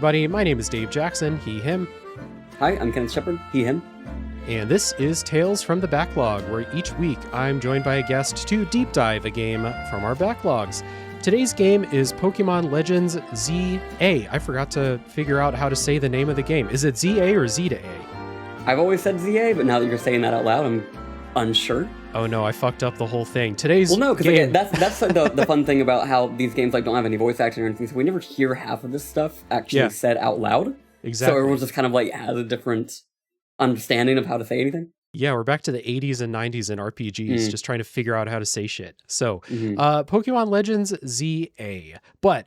everybody. My name is Dave Jackson, he, him. Hi, I'm Kenneth Shepard, he, him. And this is Tales from the Backlog, where each week I'm joined by a guest to deep dive a game from our backlogs. Today's game is Pokemon Legends ZA. I forgot to figure out how to say the name of the game. Is it ZA or Z to A? I've always said ZA, but now that you're saying that out loud, I'm unsure. Oh no, I fucked up the whole thing. Today's Well, no, because game... that's the fun thing about how these games don't have any voice acting or anything, so we never hear half of this stuff actually said out loud. Exactly. So everyone just kind of has a different understanding of how to say anything. Yeah, we're back to the 80s and 90s in RPGs, just trying to figure out how to say shit. So, Pokemon Legends ZA. But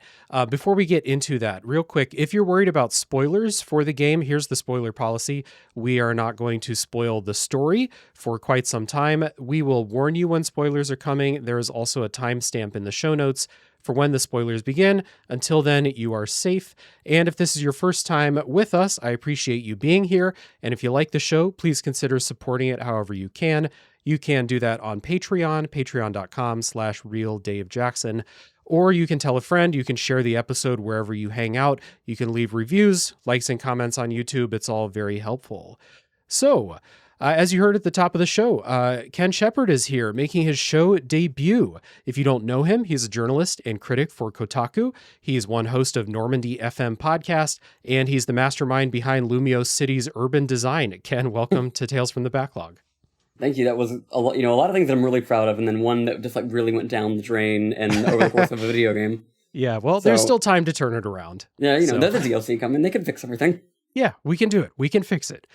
before we get into that, real quick, if you're worried about spoilers for the game, here's the spoiler policy. We are not going to spoil the story for quite some time. We will warn you when spoilers are coming. There is also a timestamp in the show notes for when the spoilers begin. Until then, you are safe. And if this is your first time with us, I appreciate you being here. And if you like the show, please consider supporting it however you can. You can do that on Patreon, patreon.com/realdavejackson. Or you can tell a friend, you can share the episode wherever you hang out. You can leave reviews, likes, and comments on YouTube. It's all very helpful. So, as you heard at the top of the show, Ken Shepard is here making his show debut. If you don't know him, he's a journalist and critic for Kotaku. He's one host of Normandy FM podcast, and he's the mastermind behind Lumiose City's urban design. Ken, welcome to Tales from the Backlog. Thank you. That was a lot of things that I'm really proud of, and then one that just really went down the drain and over the course of a video game. Yeah, well, there's still time to turn it around. Yeah, there's a DLC coming. They can fix everything. Yeah, we can do it. We can fix it.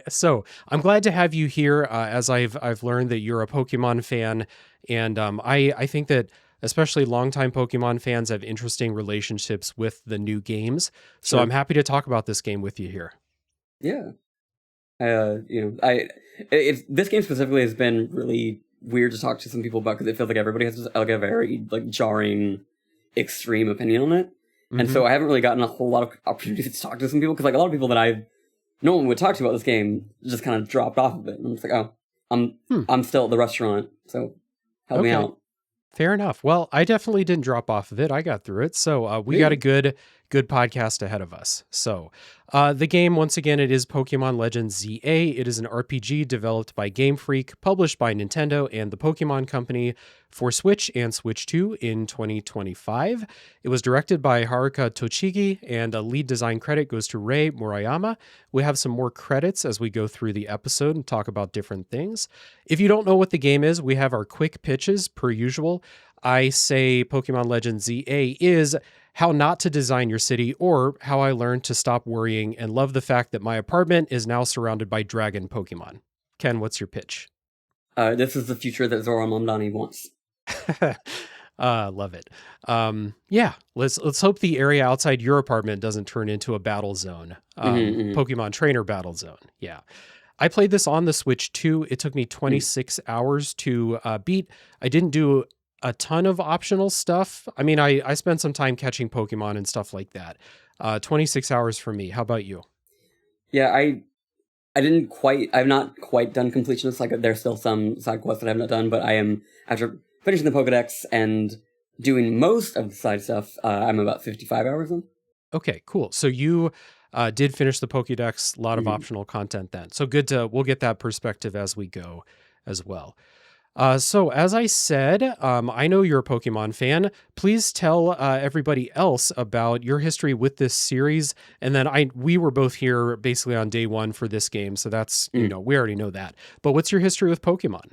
So I'm glad to have you here. As I've learned that you're a Pokemon fan, and I think that especially longtime Pokemon fans have interesting relationships with the new games. So Sure. I'm happy to talk about this game with you here. Yeah. This game specifically has been really weird to talk to some people about because it feels like everybody has a very jarring, extreme opinion on it. And so I haven't really gotten a whole lot of opportunities to talk to some people because a lot of people that no one would talk to about this game just kind of dropped off of it. And I'm just like, I'm still at the restaurant, so help me out. Fair enough. Well, I definitely didn't drop off of it. I got through it. So we got a good podcast ahead of us. So the game, once again, it is Pokemon Legends ZA. It is an RPG developed by Game Freak, published by Nintendo and the Pokemon Company for Switch and Switch 2 in 2025. It was directed by Haruka Tochigi, and a lead design credit goes to Rei Murayama. We have some more credits as we go through the episode and talk about different things. If you don't know what the game is, we have our quick pitches per usual. I say Pokemon Legends ZA is how not to design your city, or how I learned to stop worrying and love the fact that my apartment is now surrounded by dragon Pokemon. Ken, what's your pitch? This is the future that Zora Mamdani wants. Love it. Yeah, let's hope the area outside your apartment doesn't turn into a battle zone. Pokemon trainer battle zone. Yeah. I played this on the Switch 2. It took me 26 hours to beat. I didn't do a ton of optional stuff. I mean, I spent some time catching Pokemon and stuff like that. 26 hours for me. How about you? Yeah, I've not quite done completionist. There's still some side quests that I have not done, but I am, after finishing the Pokedex and doing most of the side stuff, I'm about 55 hours in. Okay, cool. So you did finish the Pokédex, a lot of optional content then. So we'll get that perspective as we go as well. So as I said, I know you're a Pokemon fan. Please tell everybody else about your history with this series. And then we were both here basically on day one for this game. So that's, we already know that. But what's your history with Pokemon?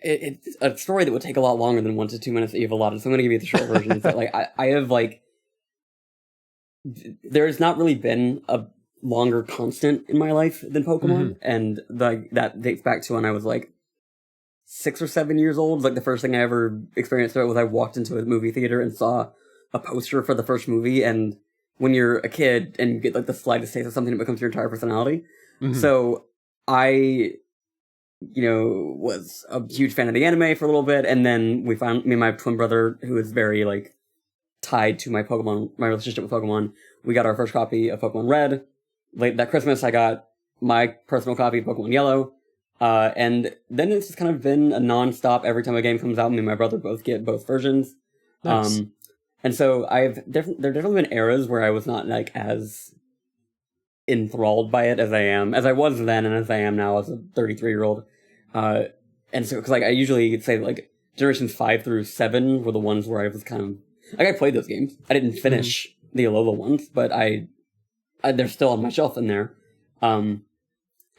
It's a story that would take a lot longer than 1 to 2 minutes that you've allotted. So I'm going to give you the short version. I have there's not really been a longer constant in my life than Pokemon. And that dates back to when I was 6 or 7 years old. The first thing I ever experienced was I walked into a movie theater and saw a poster for the first movie. And when you're a kid and you get the slightest taste of something, it becomes your entire personality. So I, was a huge fan of the anime for a little bit. And then me and my twin brother, who is very tied to my relationship with Pokemon, we got our first copy of Pokemon Red. Late that Christmas, I got my personal copy of Pokemon Yellow. And then it's just kind of been a non-stop. Every time a game comes out, me and my brother both get both versions. Nice. And so there have definitely been eras where I was not like as enthralled by it as I was then and as I am now as a 33-year-old. And so, because like I usually say like generations 5 through 7 were the ones where I was kind of like, I played those games. I didn't finish the Alola ones, but they're still on my shelf in there. And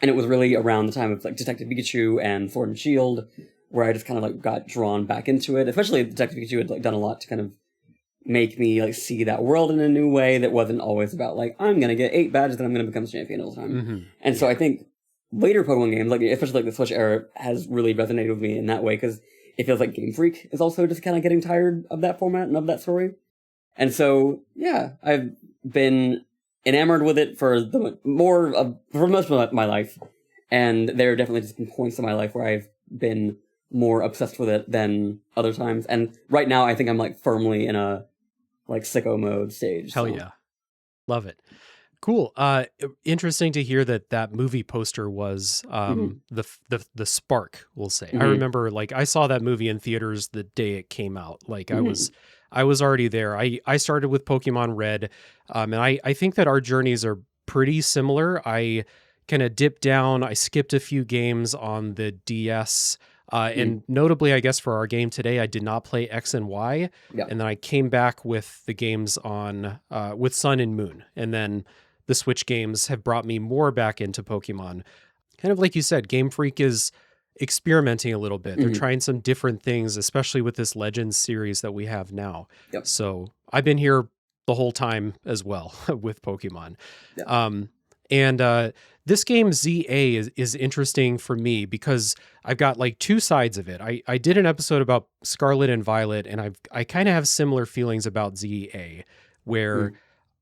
it was really around the time of like Detective Pikachu and Sword and Shield where I just kind of like got drawn back into it. Especially Detective Pikachu had like done a lot to kind of make me like see that world in a new way that wasn't always about like, I'm gonna get 8 badges and I'm gonna become champion all the time. And so I think later Pokemon games, like especially like the Switch era, has really resonated with me in that way, because it feels like Game Freak is also just kind of getting tired of that format and of that story. And so, yeah, I've been enamored with it for most of my life. And there are definitely just been points in my life where I've been more obsessed with it than other times. And right now, I think I'm like firmly in a like sicko mode stage. Hell yeah. Love it. Cool. Interesting to hear that movie poster was the spark, we'll say. I remember like I saw that movie in theaters the day it came out. Like I was already there. I started with Pokemon Red, and I think that our journeys are pretty similar. I kind of dipped down. I skipped a few games on the DS. And notably, I guess for our game today, I did not play X and Y. And then I came back with the games on with Sun and Moon. And then the Switch games have brought me more back into Pokemon. Kind of like you said, Game Freak is experimenting a little bit. They're trying some different things, especially with this Legends series that we have now. So I've been here the whole time as well with Pokemon. And this game ZA is interesting for me because I've got like two sides of it. I did an episode about Scarlet and Violet, and I kind of have similar feelings about ZA, where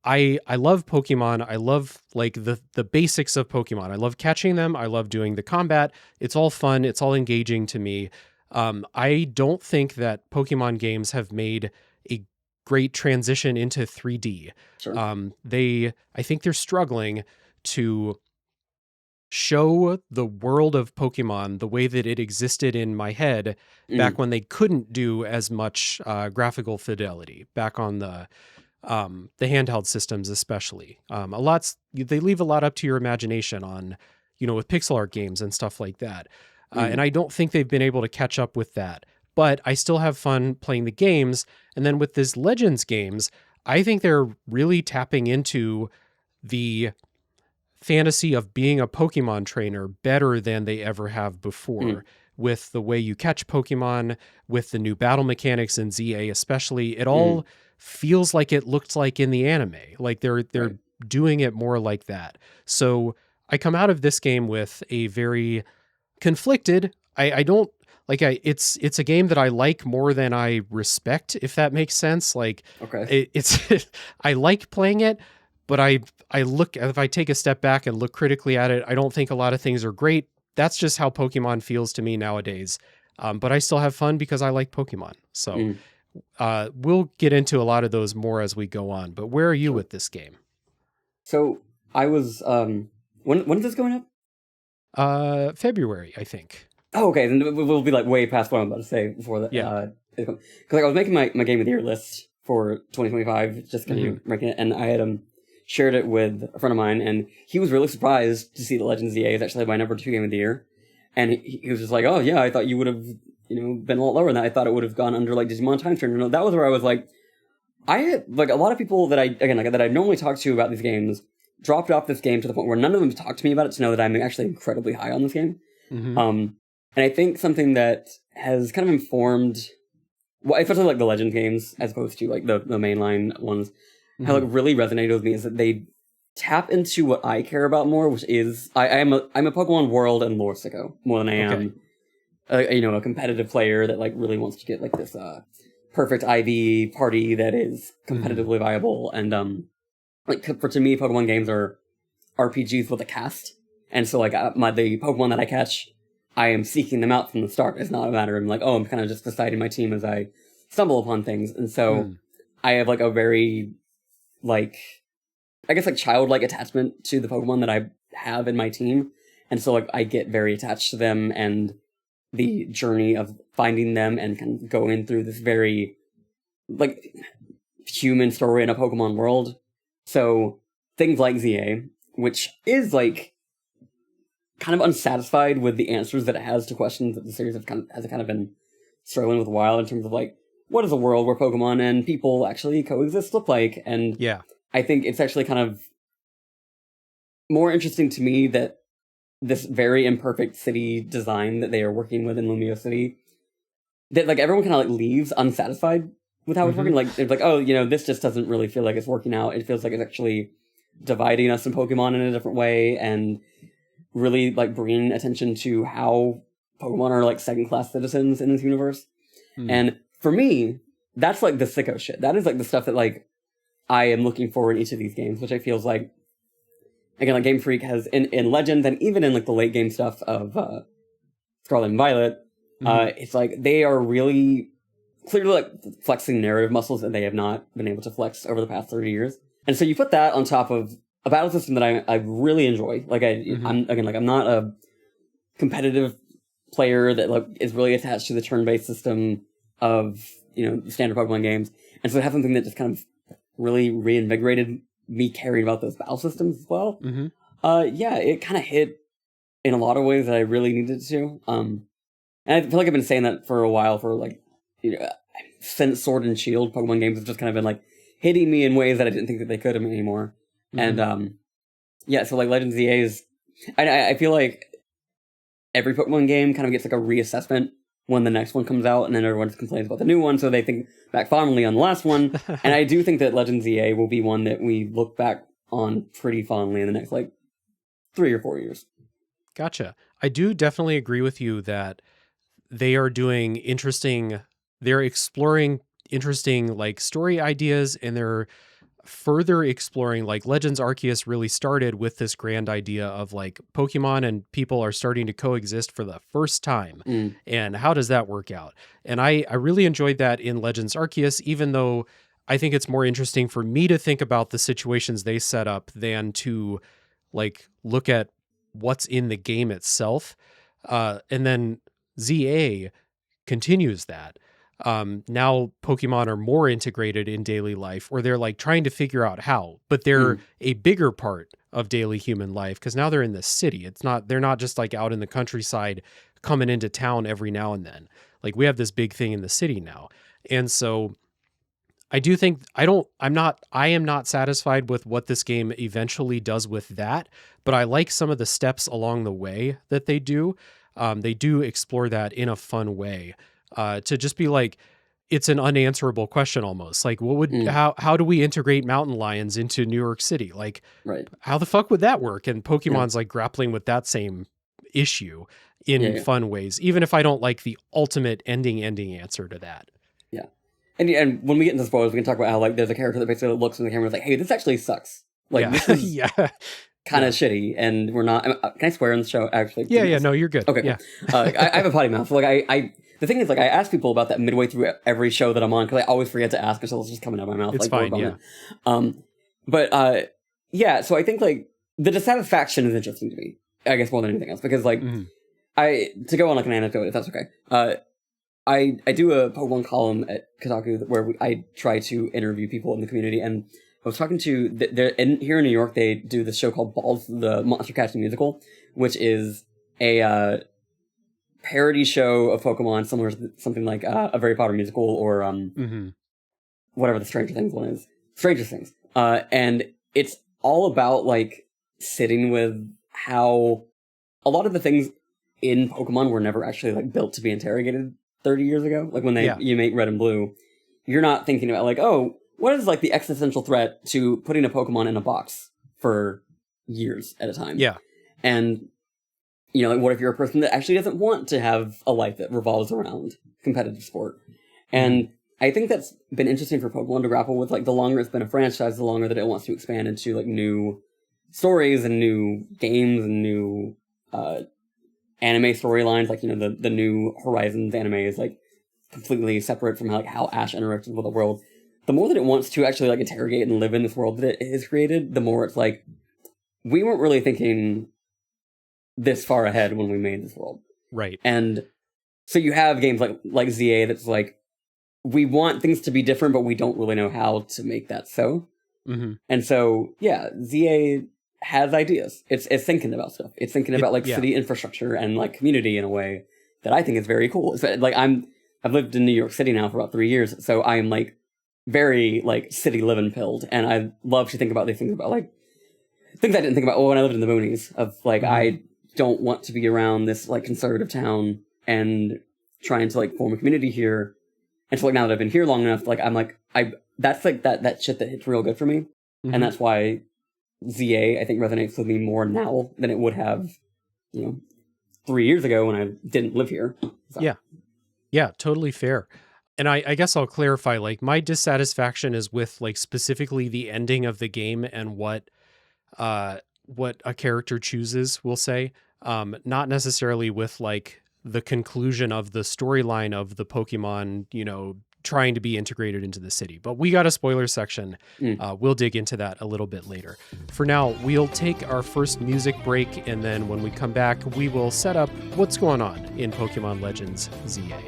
I love Pokemon. I love like the basics of Pokemon. I love catching them. I love doing the combat. It's all fun. It's all engaging to me. I don't think that Pokemon games have made a great transition into 3D. I think they're struggling to show the world of Pokemon the way that it existed in my head back when they couldn't do as much graphical fidelity back on the handheld systems, especially. They leave a lot up to your imagination on, with pixel art games and stuff like that. And I don't think they've been able to catch up with that, but I still have fun playing the games. And then with this Legends games, I think they're really tapping into the fantasy of being a Pokemon trainer better than they ever have before, with the way you catch Pokemon, with the new battle mechanics in ZA especially. It all feels like it looked like in the anime. Like they're doing it more like that. So I come out of this game with a very conflicted, I don't like, it's a game that I like more than I respect, if that makes sense. Like it's I like playing it, but if I take a step back and look critically at it, I don't think a lot of things are great. That's just how Pokemon feels to me nowadays. But I still have fun because I like Pokemon. So we'll get into a lot of those more as we go on. But where are you with this game? So I was, when is this going up? February, I think. Oh, okay. Then we'll be like way past what I'm about to say before that. Because like I was making my Game of the Year list for 2025, just kind of ranking it, and I had shared it with a friend of mine, and he was really surprised to see that Legends ZA is actually my number 2 Game of the Year. And he was just like, oh yeah, I thought you would have, been a lot lower than that. I thought it would have gone under like Digimon Time Turner. That was where I was like, I had like a lot of people that I normally talk to about these games dropped off this game to the point where none of them talked to me about it to know that I'm actually incredibly high on this game. And I think something that has kind of informed, well, especially like the Legends games as opposed to like the mainline ones, how like really resonated with me is that they tap into what I care about more, which is I'm a Pokemon world and lore sicko more than I am a competitive player that like really wants to get like this perfect IV party that is competitively viable. And to me, Pokemon games are RPGs with a cast, and so like the Pokemon that I catch, I am seeking them out from the start. It's not a matter of like, oh, I'm kind of just deciding my team as I stumble upon things. And so I have like a very like, I guess like childlike attachment to the Pokemon that I have in my team. And so like I get very attached to them and the journey of finding them and kind of going through this very like human story in a Pokemon world. So things like ZA, which is like kind of unsatisfied with the answers that it has to questions that the series has kind of been struggling with a while in terms of like, what does a world where Pokemon and people actually coexist look like? And Yeah. I think it's actually kind of more interesting to me that this very imperfect city design that they are working with in Lumiose City, that like everyone kind of like leaves unsatisfied with how it's working. Like they're like, oh, this just doesn't really feel like it's working out. It feels like it's actually dividing us and Pokemon in a different way, and really like bringing attention to how Pokemon are like second-class citizens in this universe. And for me, that's like the sicko shit. That is like the stuff that like I am looking for in each of these games, which I feels like, again, like Game Freak has in Legends, and even in like the late game stuff of Scarlet and Violet, it's like they are really clearly like flexing narrative muscles that they have not been able to flex over the past 30 years. And so you put that on top of a battle system that I really enjoy. Like I'm not a competitive player that like is really attached to the turn-based system of standard Pokemon games, and so to have something that just kind of really reinvigorated me caring about those battle systems as well. Yeah, it kind of hit in a lot of ways that I really needed to. And I feel like I've been saying that for a while, for like since Sword and Shield, Pokemon games have just kind of been like hitting me in ways that I didn't think that they could anymore. And yeah, so like Legends ZA is, I feel like every Pokemon game kind of gets like a reassessment when the next one comes out, and then everyone complains about the new one, so they think back fondly on the last one. And I do think that Legends ZA will be one that we look back on pretty fondly in the next like 3 or 4 years. Gotcha. I do definitely agree with you that they are doing they're exploring interesting like story ideas, and they're further exploring, like Legends Arceus really started with this grand idea of like Pokemon and people are starting to coexist for the first time. And how does that work out? And I really enjoyed that in Legends Arceus, even though I think it's more interesting for me to think about the situations they set up than to like look at what's in the game itself. And then ZA continues that. Now Pokemon are more integrated in daily life, or they're like trying to figure out how, but they're a bigger part of daily human life because now they're in the city. They're not just like out in the countryside coming into town every now and then. Like we have this big thing in the city now. And so I do think I am not satisfied with what this game eventually does with that, but I like some of the steps along the way that they do. They do explore that in a fun way. To just be like, it's an unanswerable question almost. Like, what would how do we integrate mountain lions into New York City? Like, how the fuck would that work? And Pokemon's like grappling with that same issue in fun ways, even if I don't like the ultimate ending answer to that. Yeah, and when we get into spoilers, we can talk about how like there's a character that basically looks in the camera and is like, hey, this actually sucks. Like this is kind of shitty, and we're not. Can I swear on the show? Actually, no, you're good. Okay, yeah. I have a potty mouth. Like the thing is, like, I ask people about that midway through every show that I'm on because I always forget to ask, so it's just coming out of my mouth. It's like, fine, yeah. Yeah, so I think like the dissatisfaction is interesting to me, I guess more than anything else, because like to go on like an anecdote, if that's okay. I do a Pokemon column at Kotaku where I try to interview people in the community, and I was talking to here in New York. They do this show called Balls, the Monster Catching Musical, which is a parody show of Pokemon, similar to something like a Harry Potter musical or whatever the Stranger Things one is, Stranger Things. And it's all about like sitting with how a lot of the things in Pokemon were never actually like built to be interrogated 30 years ago. Like when you make Red and Blue, you're not thinking about like, oh, what is like the existential threat to putting a Pokemon in a box for years at a time? Yeah. And like, what if you're a person that actually doesn't want to have a life that revolves around competitive sport? And I think that's been interesting for Pokemon to grapple with. Like, the longer it's been a franchise, the longer that it wants to expand into, like, new stories and new games and new anime storylines. Like, the new Horizons anime is, like, completely separate from, like, how Ash interacts with the world. The more that it wants to actually, like, interrogate and live in this world that it has created, the more it's like, we weren't really thinking this far ahead when we made this world. Right. And so you have games like ZA that's like, we want things to be different, but we don't really know how to make that so. Mm-hmm. And so, yeah, ZA has ideas. It's thinking about stuff. It's thinking about like city infrastructure and like community in a way that I think is very cool. It's like I've lived in New York City now for about 3 years, so I am like very like city living pilled, and I love to think about these things about like things I didn't think about when I lived in the boonies of like I don't want to be around this like conservative town and trying to like form a community here. And so like now that I've been here long enough, like I'm like that's like that shit that hits real good for me. And that's why ZA I think resonates with me more now than it would have, 3 years ago when I didn't live here. So. Yeah, totally fair. And I guess I'll clarify, like my dissatisfaction is with like specifically the ending of the game and what a character chooses, we'll say, not necessarily with like the conclusion of the storyline of the Pokemon, trying to be integrated into the city. But we got a spoiler section. We'll dig into that a little bit later. For now, we'll take our first music break, and then when we come back, we will set up what's going on in Pokemon Legends ZA.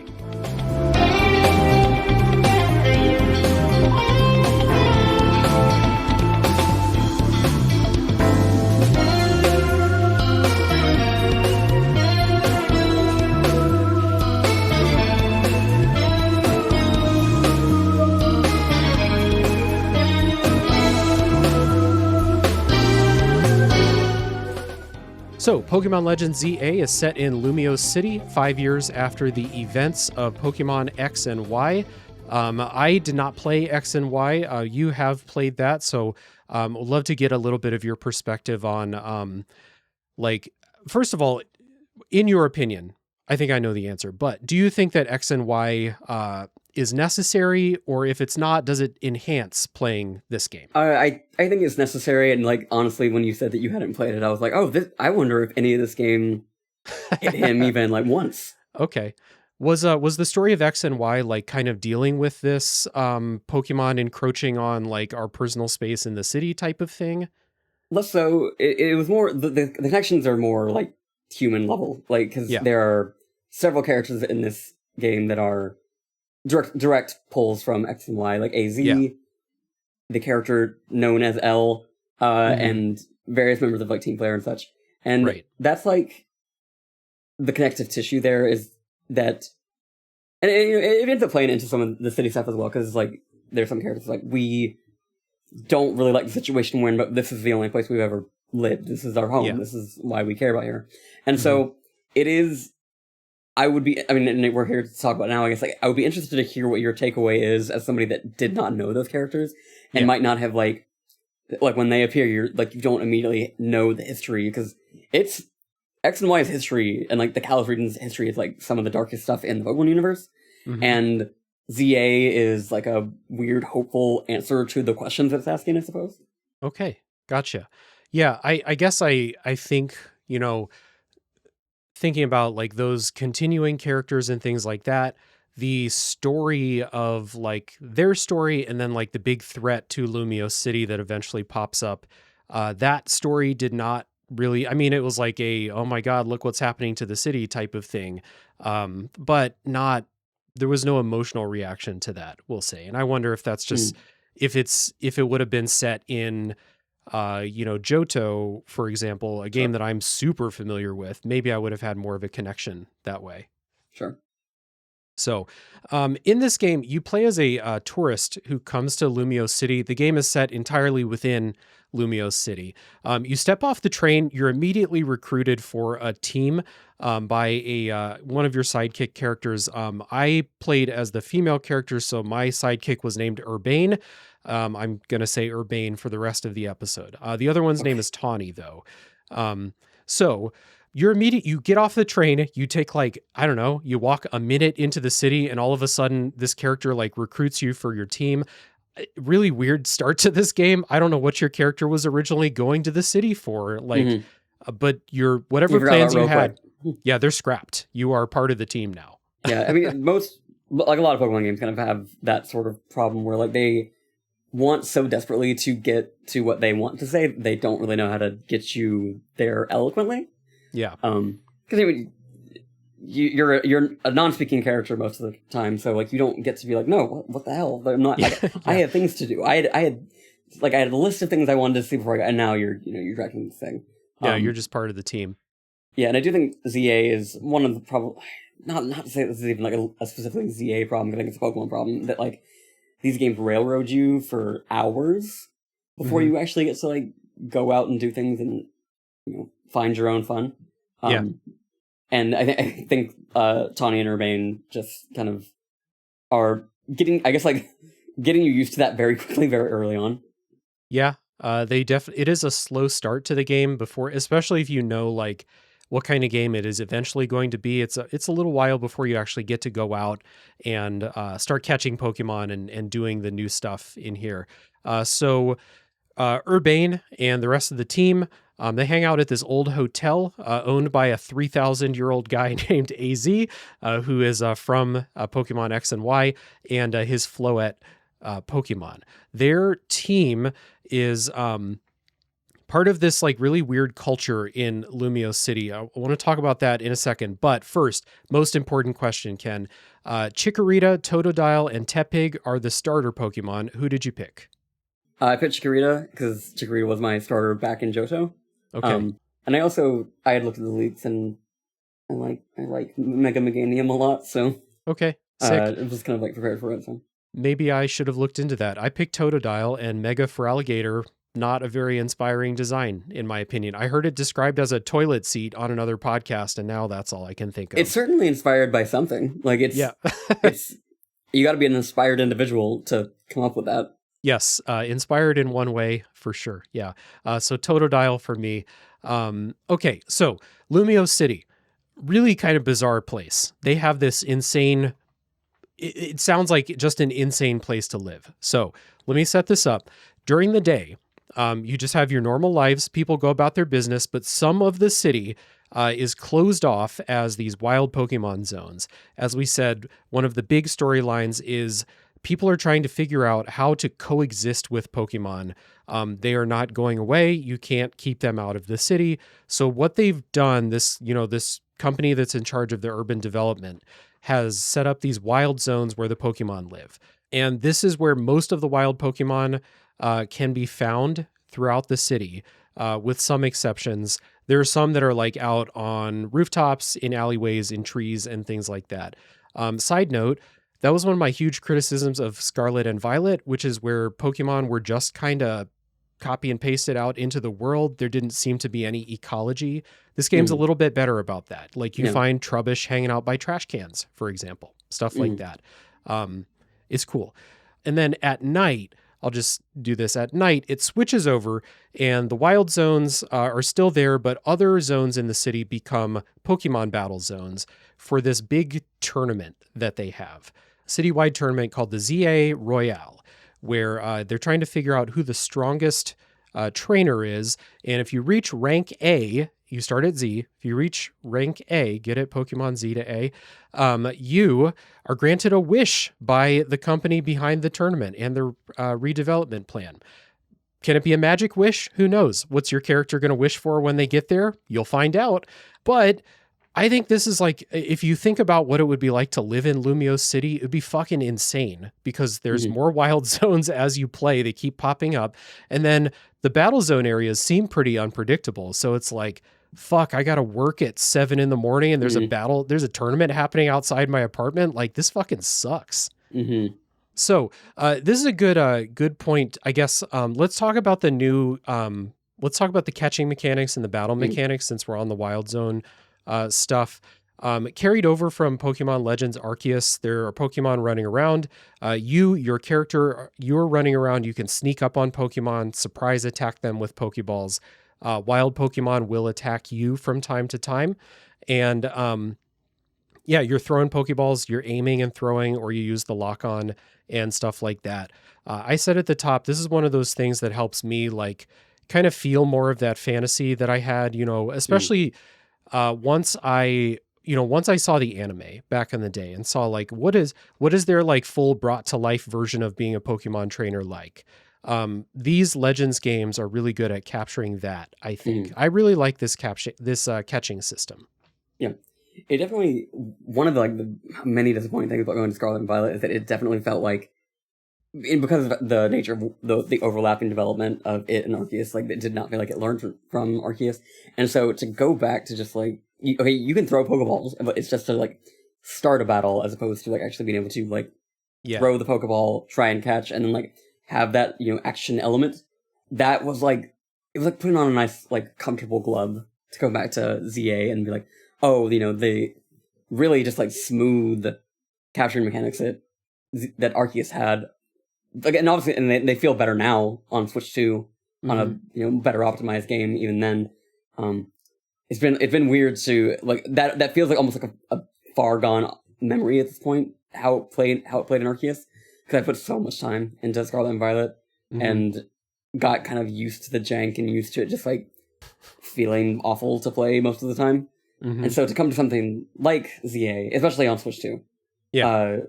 So, Pokemon Legends ZA is set in Lumiose City 5 years after the events of Pokemon X and Y. I did not play X and Y. You have played that, so I'd love to get a little bit of your perspective on, first of all, in your opinion, I think I know the answer, but do you think that X and Y is necessary, or if it's not, does it enhance playing this game? I think it's necessary, and like honestly, when you said that you hadn't played it, I was like, oh, I wonder if any of this game hit him even like once. Okay, was the story of X and Y like kind of dealing with this Pokemon encroaching on like our personal space in the city type of thing? Less so. It was more the connections are more like human level, like because there are several characters in this game that are direct pulls from X and Y, like AZ, the character known as L, and various members of like Team Player and such. And that's like the connective tissue there is that, and it ends up playing into some of the city stuff as well, because like there's some characters like we don't really like the situation we're in, but this is the only place we've ever lived. This is our home. Yeah. This is why we care about here. And so it is. And we're here to talk about it now. I guess like I would be interested to hear what your takeaway is as somebody that did not know those characters and might not have like when they appear, you don't immediately know the history, because it's X and Y's history and like the Kalos region's history is like some of the darkest stuff in the Pokemon universe, and ZA is like a weird, hopeful answer to the questions it's asking, I suppose. Okay, gotcha. Yeah, I guess I think thinking about like those continuing characters and things like that, the story of like their story and then like the big threat to Lumiose City that eventually pops up, that story did not really, it was like oh my God, look what's happening to the city type of thing. But there was no emotional reaction to that, we'll say. And I wonder if that's just, if it would have been set in, Johto, for example, a game that I'm super familiar with, maybe I would have had more of a connection that way. Sure. So, in this game, you play as a tourist who comes to Lumiose City. The game is set entirely within Lumiose City. You step off the train, you're immediately recruited for a team by one of your sidekick characters. I played as the female character, so my sidekick was named Urbane. I'm going to say Urbane for the rest of the episode. The other one's name is Tawny, though. So you get off the train, you take you walk a minute into the city, and all of a sudden this character recruits you for your team. Really weird start to this game. I don't know what your character was originally going to the city for, but whatever plans you had, they're scrapped. You are part of the team now. Yeah, most, a lot of Pokemon games kind of have that sort of problem where they want so desperately to get to what they want to say, they don't really know how to get you there eloquently. Yeah. Because you're a non-speaking character most of the time, so like you don't get to be like, no, what the hell? I'm not. I have things to do. I had a list of things I wanted to see before, and now you're directing the thing. Yeah, you're just part of the team. Yeah, and I do think ZA is one of the problem. Not to say this is even like a specifically ZA problem. I think it's a Pokemon problem that like these games railroad you for hours before you actually get to like go out and do things and find your own fun. And I think Tawny and Urbane just kind of are getting you used to that very quickly, very early on. Yeah, it is a slow start to the game before, especially if you know like what kind of game it is eventually going to be. It's a little while before you actually get to go out and start catching Pokemon and doing the new stuff in here. So Urbane and the rest of the team, they hang out at this old hotel owned by a 3,000-year-old guy named AZ, who is from Pokemon X and Y, and his Floette Pokemon. Their team is part of this like really weird culture in Lumiose City. I want to talk about that in a second, but first, most important question, Ken. Chikorita, Totodile, and Tepig are the starter Pokemon. Who did you pick? I picked Chikorita because Chikorita was my starter back in Johto. Okay. And I had looked at the leaks, and I like Mega Meganium a lot, so okay, sick. It was kind of like prepared for it. So maybe I should have looked into that. I picked Totodile and Mega for Alligator. Not a very inspiring design, in my opinion. I heard it described as a toilet seat on another podcast, and now that's all I can think of. It's certainly inspired by something. Like it's you got to be an inspired individual to come up with that. Yes, inspired in one way, for sure. Yeah. So Totodile for me. Okay, so Lumiose City, really kind of bizarre place. They have this insane, it sounds like just an insane place to live. So let me set this up. During the day, you just have your normal lives. People go about their business, but some of the city is closed off as these wild Pokemon zones. As we said, one of the big storylines is people are trying to figure out how to coexist with Pokemon. They are not going away. You can't keep them out of the city. So what they've done, this company that's in charge of the urban development has set up these wild zones where the Pokemon live. And this is where most of the wild Pokemon can be found throughout the city, with some exceptions. There are some that are like out on rooftops, in alleyways, in trees, and things like that. Side note, that was one of my huge criticisms of Scarlet and Violet, which is where Pokemon were just kind of copy and pasted out into the world. There didn't seem to be any ecology. This game's a little bit better about that. Like you find Trubbish hanging out by trash cans, for example, stuff like that. It's cool. And then at night, I'll just do this at night, it switches over and the wild zones are still there, but other zones in the city become Pokemon battle zones for this big tournament that they have. Citywide tournament called the ZA Royale, where they're trying to figure out who the strongest trainer is. And if you reach rank A, you start at Z. If you reach rank A, get it, Pokemon Z to A, you are granted a wish by the company behind the tournament and their redevelopment plan. Can it be a magic wish? Who knows? What's your character going to wish for when they get there? You'll find out. But I think this is like, if you think about what it would be like to live in Lumiose City, it would be fucking insane because there's more wild zones as you play. They keep popping up. And then the battle zone areas seem pretty unpredictable. So it's like, fuck, I got to work at 7 a.m. and there's there's a tournament happening outside my apartment. Like this fucking sucks. So this is a good point, I guess. Let's talk about the new, let's talk about the catching mechanics and the battle mechanics since we're on the wild zone stuff. Carried over from Pokemon Legends Arceus. There are Pokemon running around. Your character, you're running around. You can sneak up on Pokemon, surprise attack them with Pokeballs. Wild Pokemon will attack you from time to time. And you're throwing Pokeballs, you're aiming and throwing, or you use the lock-on and stuff like that. I said at the top, this is one of those things that helps me like kind of feel more of that fantasy that I had, especially once I saw the anime back in the day and saw like, what is their like full brought to life version of being a Pokemon trainer like? These Legends games are really good at capturing that, I think. I really like this catching system. Yeah. It definitely, one of the, like, the many disappointing things about going to Scarlet and Violet is that it definitely felt like, because of the nature of the overlapping development of it and Arceus, like, it did not feel like it learned from Arceus. And so to go back to just, like, okay, you can throw Pokeballs, but it's just to, like, start a battle as opposed to, like, actually being able to, like, throw the Pokeball, try and catch, and then, like, have that, action element. That was, like, it was like putting on a nice, like, comfortable glove to go back to ZA and be like, oh, they really just, like, smooth capturing mechanics that Arceus had. Like, and obviously, and they feel better now on Switch 2, on a, better optimized game even then. It's been weird to, like, that feels like almost like a far gone memory at this point, how it played in Arceus, because I put so much time into Scarlet and Violet and got kind of used to the jank and used to it just, like, feeling awful to play most of the time. And so to come to something like ZA, especially on Switch 2,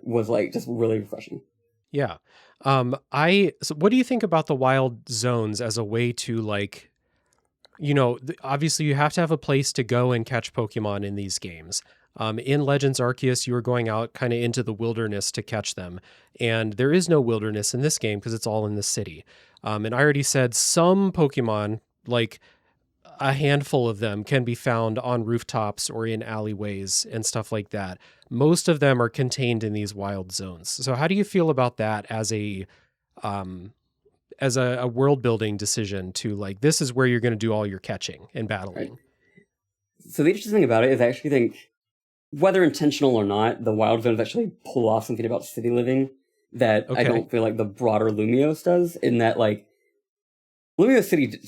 was, like, just really refreshing. Yeah. So what do you think about the wild zones as a way to, like, obviously you have to have a place to go and catch Pokemon in these games. In Legends Arceus, you were going out kind of into the wilderness to catch them. And there is no wilderness in this game because it's all in the city. And I already said some Pokemon, like a handful of them, can be found on rooftops or in alleyways and stuff like that. Most of them are contained in these wild zones. So how do you feel about that as a world building decision to, like, this is where you're going to do all your catching and battling? Right. So the interesting thing about it is I actually think, whether intentional or not, the wild zones actually pull off something about city living that I don't feel like the broader Lumiose does, in that, like, Lumiose City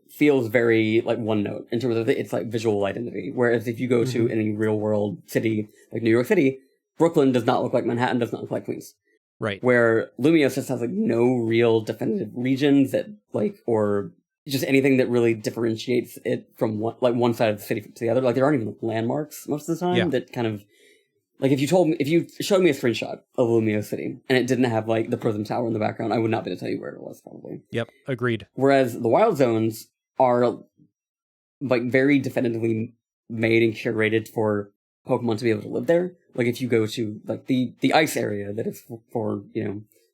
feels very, like, one note in terms of its, like, visual identity. Whereas if you go to any real world city, like New York City, Brooklyn does not look like Manhattan, does not look like Queens. Right. Where Lumiose just has, like, no real definitive regions that, like, or just anything that really differentiates it from one side of the city to the other. Like, there aren't even landmarks most of the time that kind of, like, if you showed me a screenshot of Lumiose City and it didn't have, like, the Prism Tower in the background, I would not be able to tell you where it was, probably. Yep, agreed. Whereas the wild zones are, like, very definitively made and curated for Pokemon to be able to live there. Like, if you go to, like, the ice area that is for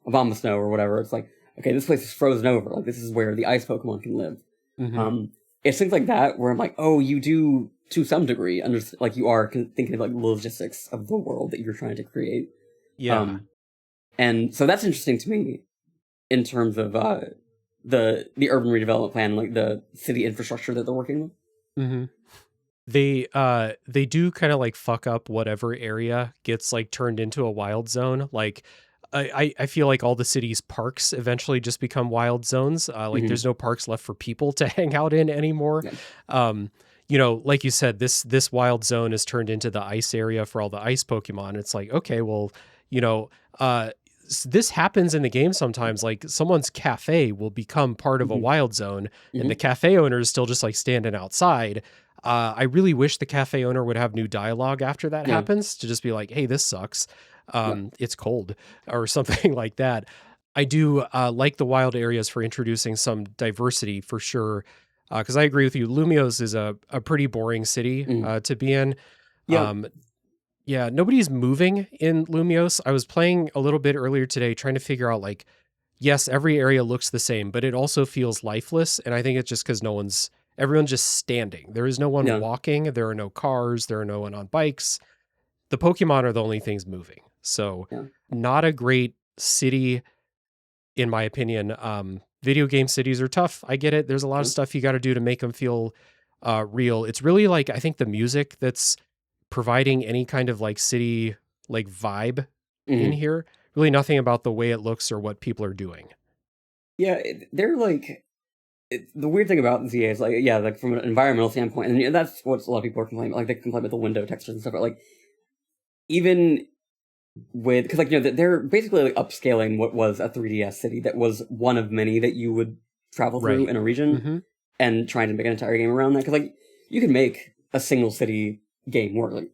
Abomasnow or whatever, it's like, okay, this place is frozen over. Like, this is where the ice Pokemon can live. It's things like that where I'm like, oh, you do, to some degree, like, you are thinking of, like, logistics of the world that you're trying to create. Yeah. And so that's interesting to me in terms of the urban redevelopment plan, like the city infrastructure that they're working with. They do kind of, like, fuck up whatever area gets, like, turned into a wild zone. Like, I feel like all the city's parks eventually just become wild zones. Like, there's no parks left for people to hang out in anymore. Like you said, this wild zone is turned into the ice area for all the ice Pokemon. It's like, okay, well, this happens in the game sometimes. Like, someone's cafe will become part of a wild zone, and the cafe owner is still just, like, standing outside. I really wish the cafe owner would have new dialogue after that happens, to just be like, hey, this sucks. It's cold, or something like that. I do like the wild areas for introducing some diversity, for sure. Because I agree with you. Lumiose is a pretty boring city to be in. Yeah, nobody's moving in Lumiose. I was playing a little bit earlier today trying to figure out, like, yes, every area looks the same, but it also feels lifeless. And I think it's just because everyone's just standing. There is no one walking. There are no cars. There are no one on bikes. The Pokemon are the only things moving. So not a great city, in my opinion. Video game cities are tough. I get it. There's a lot of stuff you got to do to make them feel real. It's really, like, I think the music that's providing any kind of, like, city, like, vibe in here. Really nothing about the way it looks or what people are doing. Yeah, they're, like, the weird thing about ZA is, like, like, from an environmental standpoint, and that's what a lot of people are complaining about. Like, they complain about the window textures and stuff, but, like, even with, because, like, they're basically, like, upscaling what was a 3DS city that was one of many that you would travel through in a region, and trying to make an entire game around that. Because, like, you can make a single city game work, like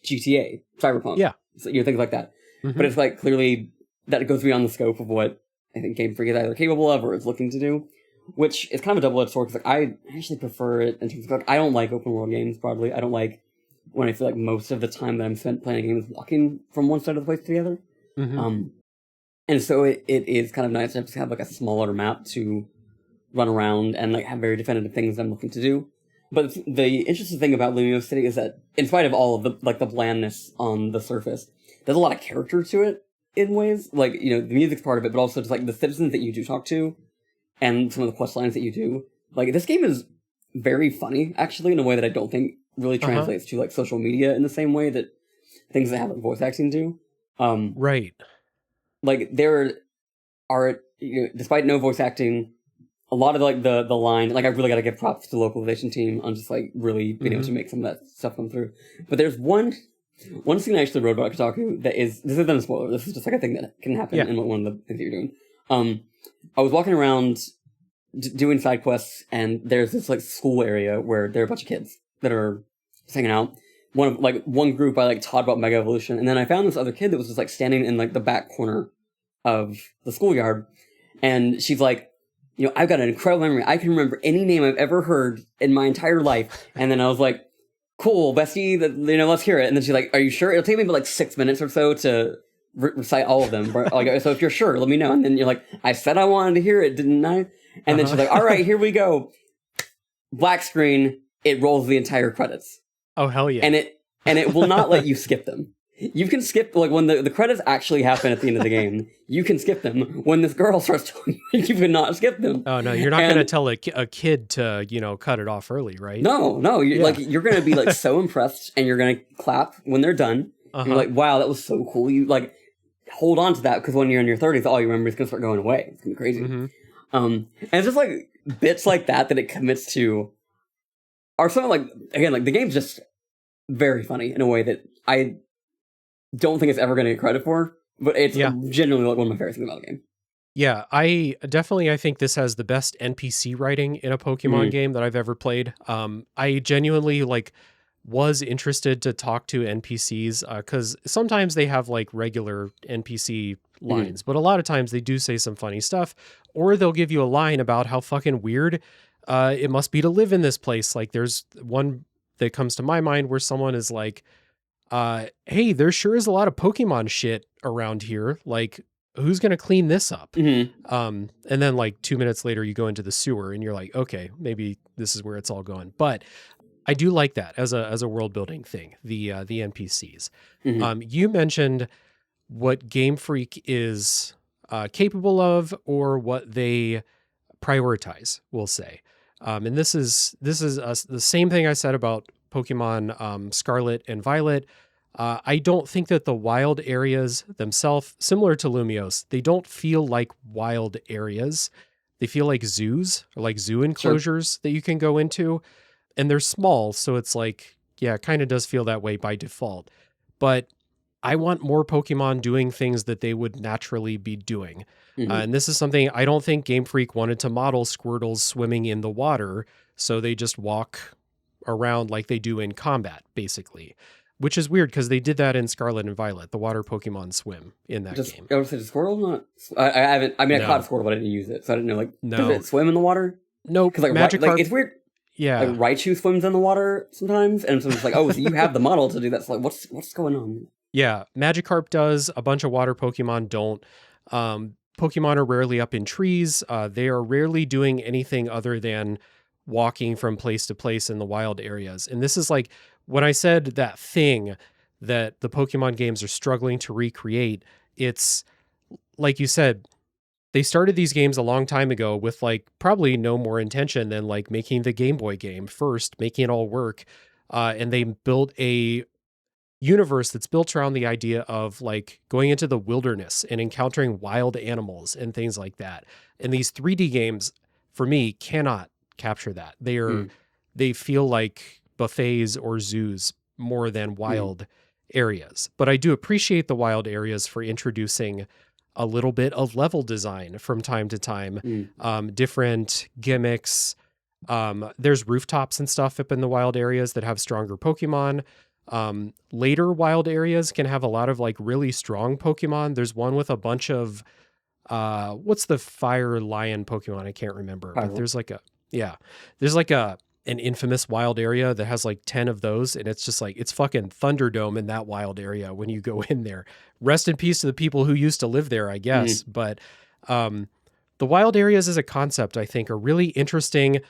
GTA, Cyberpunk, so, things like that. But it's, like, clearly that goes beyond the scope of what I think Game Freak is either capable of or is looking to do, which is kind of a double-edged sword, because, like, I actually prefer it in terms of, like, I don't like open world games broadly. I don't like when I feel like most of the time that I'm spent playing a game is walking from one side of the place to the other. Mhm. And so it is kind of nice to have like a smaller map to run around and like have very definitive things I'm looking to do. But the interesting thing about Lumiose City is that, in spite of all of the blandness on the surface, there's a lot of character to it in ways. Like, you know, the music's part of it, but also just like the citizens that you do talk to and some of the quest lines that you do. Like, this game is very funny, actually, in a way that I don't think really translates to like social media in the same way that things that have like voice acting do. Right. Like, there are, you know, despite no voice acting, a lot of like the line, like I really got to give props to the localization team on just like really being able to make some of that stuff come through. But there's one scene I actually wrote about Kotaku that is, this isn't a spoiler, this is just like a thing that can happen in one of the things that you're doing. I was walking around doing side quests, and there's this like school area where there are a bunch of kids that are just hanging out. One group I like taught about Mega Evolution, and then I found this other kid that was just like standing in like the back corner of the schoolyard, and she's like, you know, I've got an incredible memory. I can remember any name I've ever heard in my entire life. And then I was like, cool, bestie, you know, let's hear it. And then she's like, are you sure? It'll take me about like 6 minutes or so to recite all of them. Like, so if you're sure, let me know. And then you're like, I said I wanted to hear it, didn't I? And then she's like, all right, here we go. Black screen, it rolls the entire credits. Oh, hell yeah. And it will not let you skip them. You can skip, like, when the credits actually happen at the end of the game, you can skip them. When this girl starts talking, you cannot skip them. Oh, no, you're not going to tell a kid to, you know, cut it off early, right? No, you're going to be, like, so impressed, and you're going to clap when they're done. You're like, wow, that was so cool. You, like, hold on to that, because when you're in your 30s, all you remember is going to start going away. It's going to be crazy. And it's just, like, bits like that it commits to are something, like, again, like, the game's just very funny in a way that I don't think it's ever going to get credit for, but it's genuinely like one of my favorite things about the game. Yeah, I think this has the best NPC writing in a Pokemon game that I've ever played. I genuinely like was interested to talk to NPCs because sometimes they have like regular NPC lines, but a lot of times they do say some funny stuff, or they'll give you a line about how fucking weird it must be to live in this place. Like there's one that comes to my mind where someone is like, hey, there sure is a lot of Pokemon shit around here. Like, who's going to clean this up? And then like 2 minutes later, you go into the sewer and you're like, okay, maybe this is where it's all going. But I do like that as a world building thing, the NPCs. You mentioned what Game Freak is capable of, or what they prioritize, we'll say. And this is the same thing I said about Pokemon Scarlet and Violet. I don't think that the wild areas themselves, similar to Lumiose, they don't feel like wild areas. They feel like zoos or like zoo enclosures that you can go into. And they're small, so it's like, yeah, it kind of does feel that way by default. But I want more Pokemon doing things that they would naturally be doing. And this is something I don't think Game Freak wanted to model Squirtles swimming in the water, so they just walk around like they do in combat, basically. Which is weird, because they did that in Scarlet and Violet. The water Pokemon swim in that game. I was Squirtle not... I haven't... I mean, I caught a Squirtle, but I didn't use it, so I didn't know, like... Does it swim in the water? No, because like, Magikarp... it's weird. Yeah. Like, Raichu swims in the water sometimes, and so it's like, oh, so you have the model to do that. So like, what's going on? Yeah, Magikarp does. A bunch of water Pokemon don't. Pokemon are rarely up in trees. They are rarely doing anything other than walking from place to place in the wild areas. And this is like, when I said that thing that the Pokemon games are struggling to recreate, it's like you said, they started these games a long time ago with like probably no more intention than like making the Game Boy game first, making it all work. And they built a universe that's built around the idea of like going into the wilderness and encountering wild animals and things like that. And these 3D games, for me, cannot capture that. They feel like buffets or zoos more than wild areas. But I do appreciate the wild areas for introducing a little bit of level design from time to time, different gimmicks. There's rooftops and stuff up in the wild areas that have stronger Pokemon. Later wild areas can have a lot of like really strong Pokemon. There's one with a bunch of, what's the fire lion Pokemon? I can't remember, but there's like a an infamous wild area that has like 10 of those, and it's just like it's fucking Thunderdome in that wild area when you go in there. Rest in peace to the people who used to live there, I guess. But the wild areas as a concept, I think, are really interesting.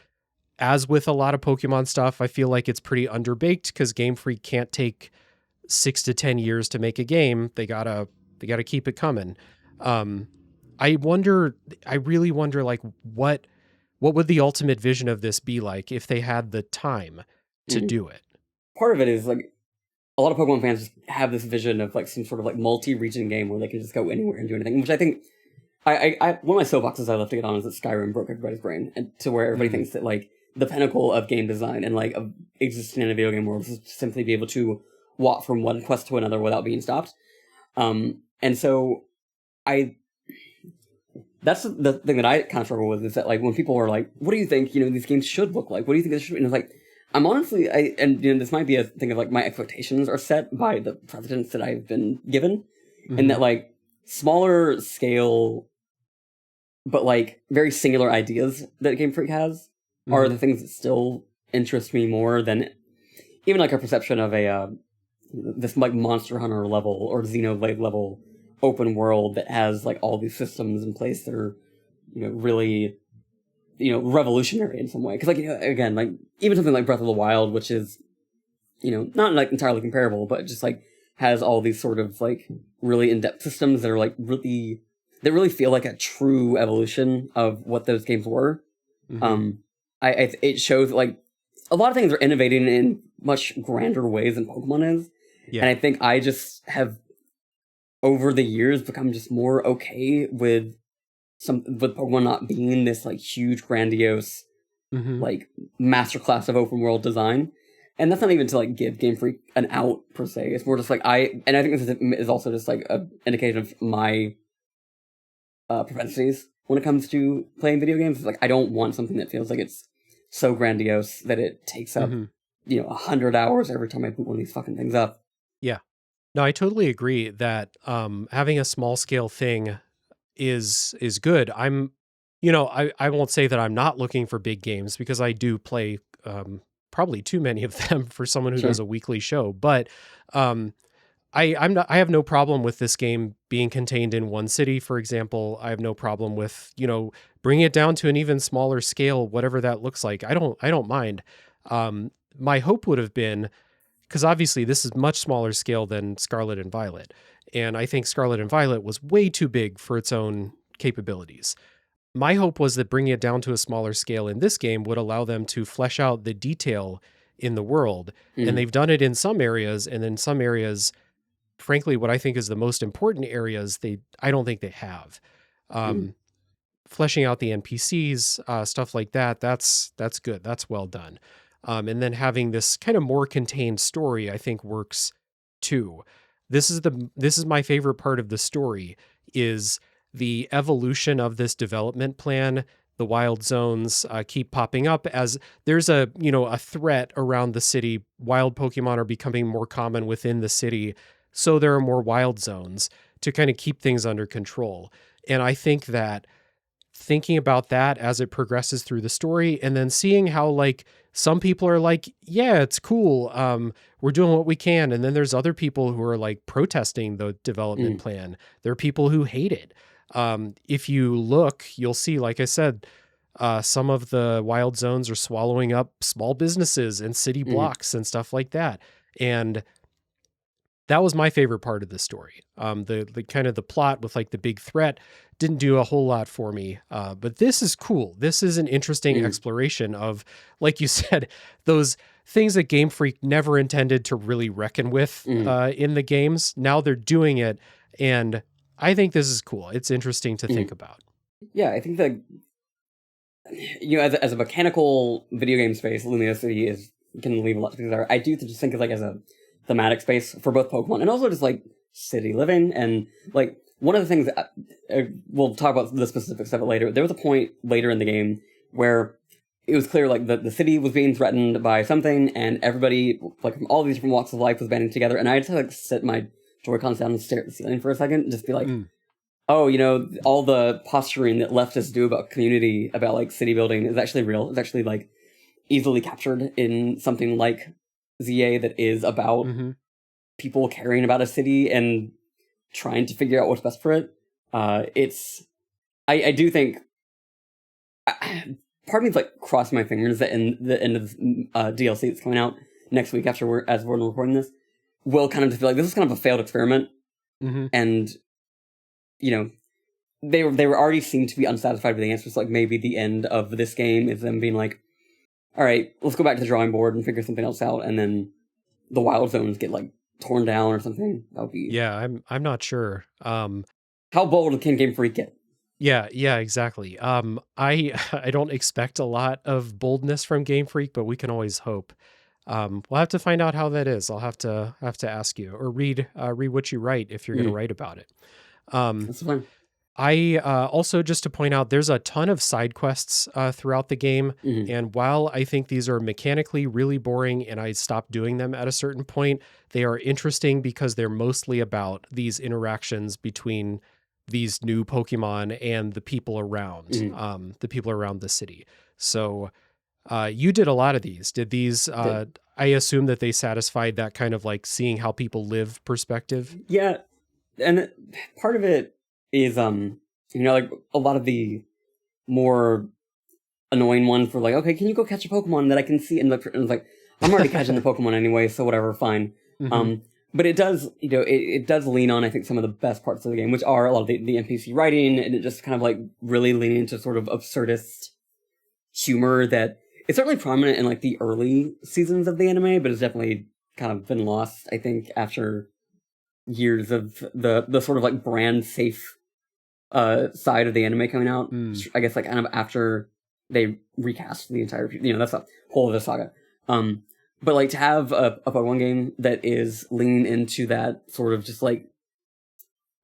As with a lot of Pokemon stuff, I feel like it's pretty underbaked because Game Freak can't take 6 to 10 years to make a game. They gotta keep it coming. I really wonder, like, what would the ultimate vision of this be like if they had the time to do it? Part of it is like a lot of Pokemon fans have this vision of like some sort of like multi-region game where they can just go anywhere and do anything, which I think I one of my soapboxes I love to get on is that Skyrim broke everybody's brain, and to where everybody thinks that like the pinnacle of game design and like of existing in a video game world is to simply be able to walk from one quest to another without being stopped. And so that's the thing that I kind of struggle with, is that like when people are like, what do you think, these games should look like? What do you think this should be? And it's like, I'm honestly, and this might be a thing of like my expectations are set by the precedents that I've been given, and that like smaller scale, but like very singular ideas that Game Freak has are the things that still interest me more than even like a perception of this like Monster Hunter level or Xenoblade level open world that has like all these systems in place that are, really, revolutionary in some way. Because like, again, like even something like Breath of the Wild, which is, not like entirely comparable, but just like has all these sort of like really in-depth systems that are like really, that really feel like a true evolution of what those games were. It shows like a lot of things are innovating in much grander ways than Pokemon is. Yeah. And I think I just have over the years become just more okay with Pokemon not being this like huge, grandiose, like masterclass of open world design. And that's not even to like give Game Freak an out per se. It's more just like I think this is also just like an indication of my propensities when it comes to playing video games. It's like I don't want something that feels like it's so grandiose that it takes up 100 hours every time I boot one of these fucking things up. Yeah. No, I totally agree that having a small scale thing is good. I won't say that I'm not looking for big games, because I do play probably too many of them for someone who does a weekly show. But I have no problem with this game being contained in one city, for example. I have no problem with, bringing it down to an even smaller scale, whatever that looks like. I don't mind. My hope would have been, because obviously this is much smaller scale than Scarlet and Violet, and I think Scarlet and Violet was way too big for its own capabilities. My hope was that bringing it down to a smaller scale in this game would allow them to flesh out the detail in the world, and they've done it in some areas, and in some areas, frankly, what I think is the most important areas, I don't think they have. Fleshing out the NPCs, stuff like that, that's good. That's well done. And then having this kind of more contained story, I think works too. This is my favorite part of the story, is the evolution of this development plan. The wild zones keep popping up as there's a threat around the city. Wild Pokemon are becoming more common within the city, so there are more wild zones to kind of keep things under control. And I think that thinking about that as it progresses through the story, and then seeing how like some people are like, yeah, it's cool, we're doing what we can, and then there's other people who are like protesting the development plan. There are people who hate it. If you look, you'll see, like I said, some of the wild zones are swallowing up small businesses and city blocks and stuff like that. And that was my favorite part of the story. The kind of the plot with like the big threat didn't do a whole lot for me. But this is cool. This is an interesting exploration of, like you said, those things that Game Freak never intended to really reckon with in the games. Now they're doing it, and I think this is cool. It's interesting to think about. Yeah, I think that as a mechanical video game space, Lumiose can leave a lot to be desired. I do just think of like as a thematic space for both Pokemon and also just like city living. And like one of the things that we'll talk about the specifics of it later. There was a point later in the game where it was clear like the city was being threatened by something, and everybody like from all these different walks of life was banding together. And I just had to like sit my Joy-Cons down and stare at the ceiling for a second and just be like, oh, all the posturing that leftists do about community, about like city building is actually real. It's actually like easily captured in something like ZA that is about Mm-hmm. people caring about a city and trying to figure out what's best for it. I do think part of me's like crossing my fingers that in the end of DLC that's coming out next week as we're recording this will kind of just feel like this is kind of a failed experiment, Mm-hmm. and you know they were already seemed to be unsatisfied with the answers. Like maybe the end of this game is them being like, all right, let's go back to the drawing board and figure something else out, and then the wild zones get like torn down or something. That would be I'm not sure. How bold can Game Freak get? Yeah, exactly. I don't expect a lot of boldness from Game Freak, but we can always hope. We'll have to find out how that is. I'll have to ask you or read what you write if you're going to write about it. That's fine. I also, just to point out, there's a ton of side quests throughout the game, and while I think these are mechanically really boring and I stopped doing them at a certain point, they are interesting because they're mostly about these interactions between these new Pokemon and the people around, the city. So you did a lot of these. Did these? I assume that they satisfied that kind of like seeing how people live perspective. Yeah, and part of it is like a lot of the more annoying ones for like, okay, can you go catch a Pokemon that I can see? And it's like, I'm already catching the Pokemon anyway, so whatever, fine. But it does, it does lean on, I think, some of the best parts of the game, which are a lot of the NPC writing, and it just kind of like really leaning into sort of absurdist humor that is certainly prominent in like the early seasons of the anime, but it's definitely kind of been lost, I think, after years of the sort of like brand safe side of the anime coming out. I guess like kind of after they recast the entire, that's a whole other saga. But like to have a Pokemon game that is leaning into that sort of just like,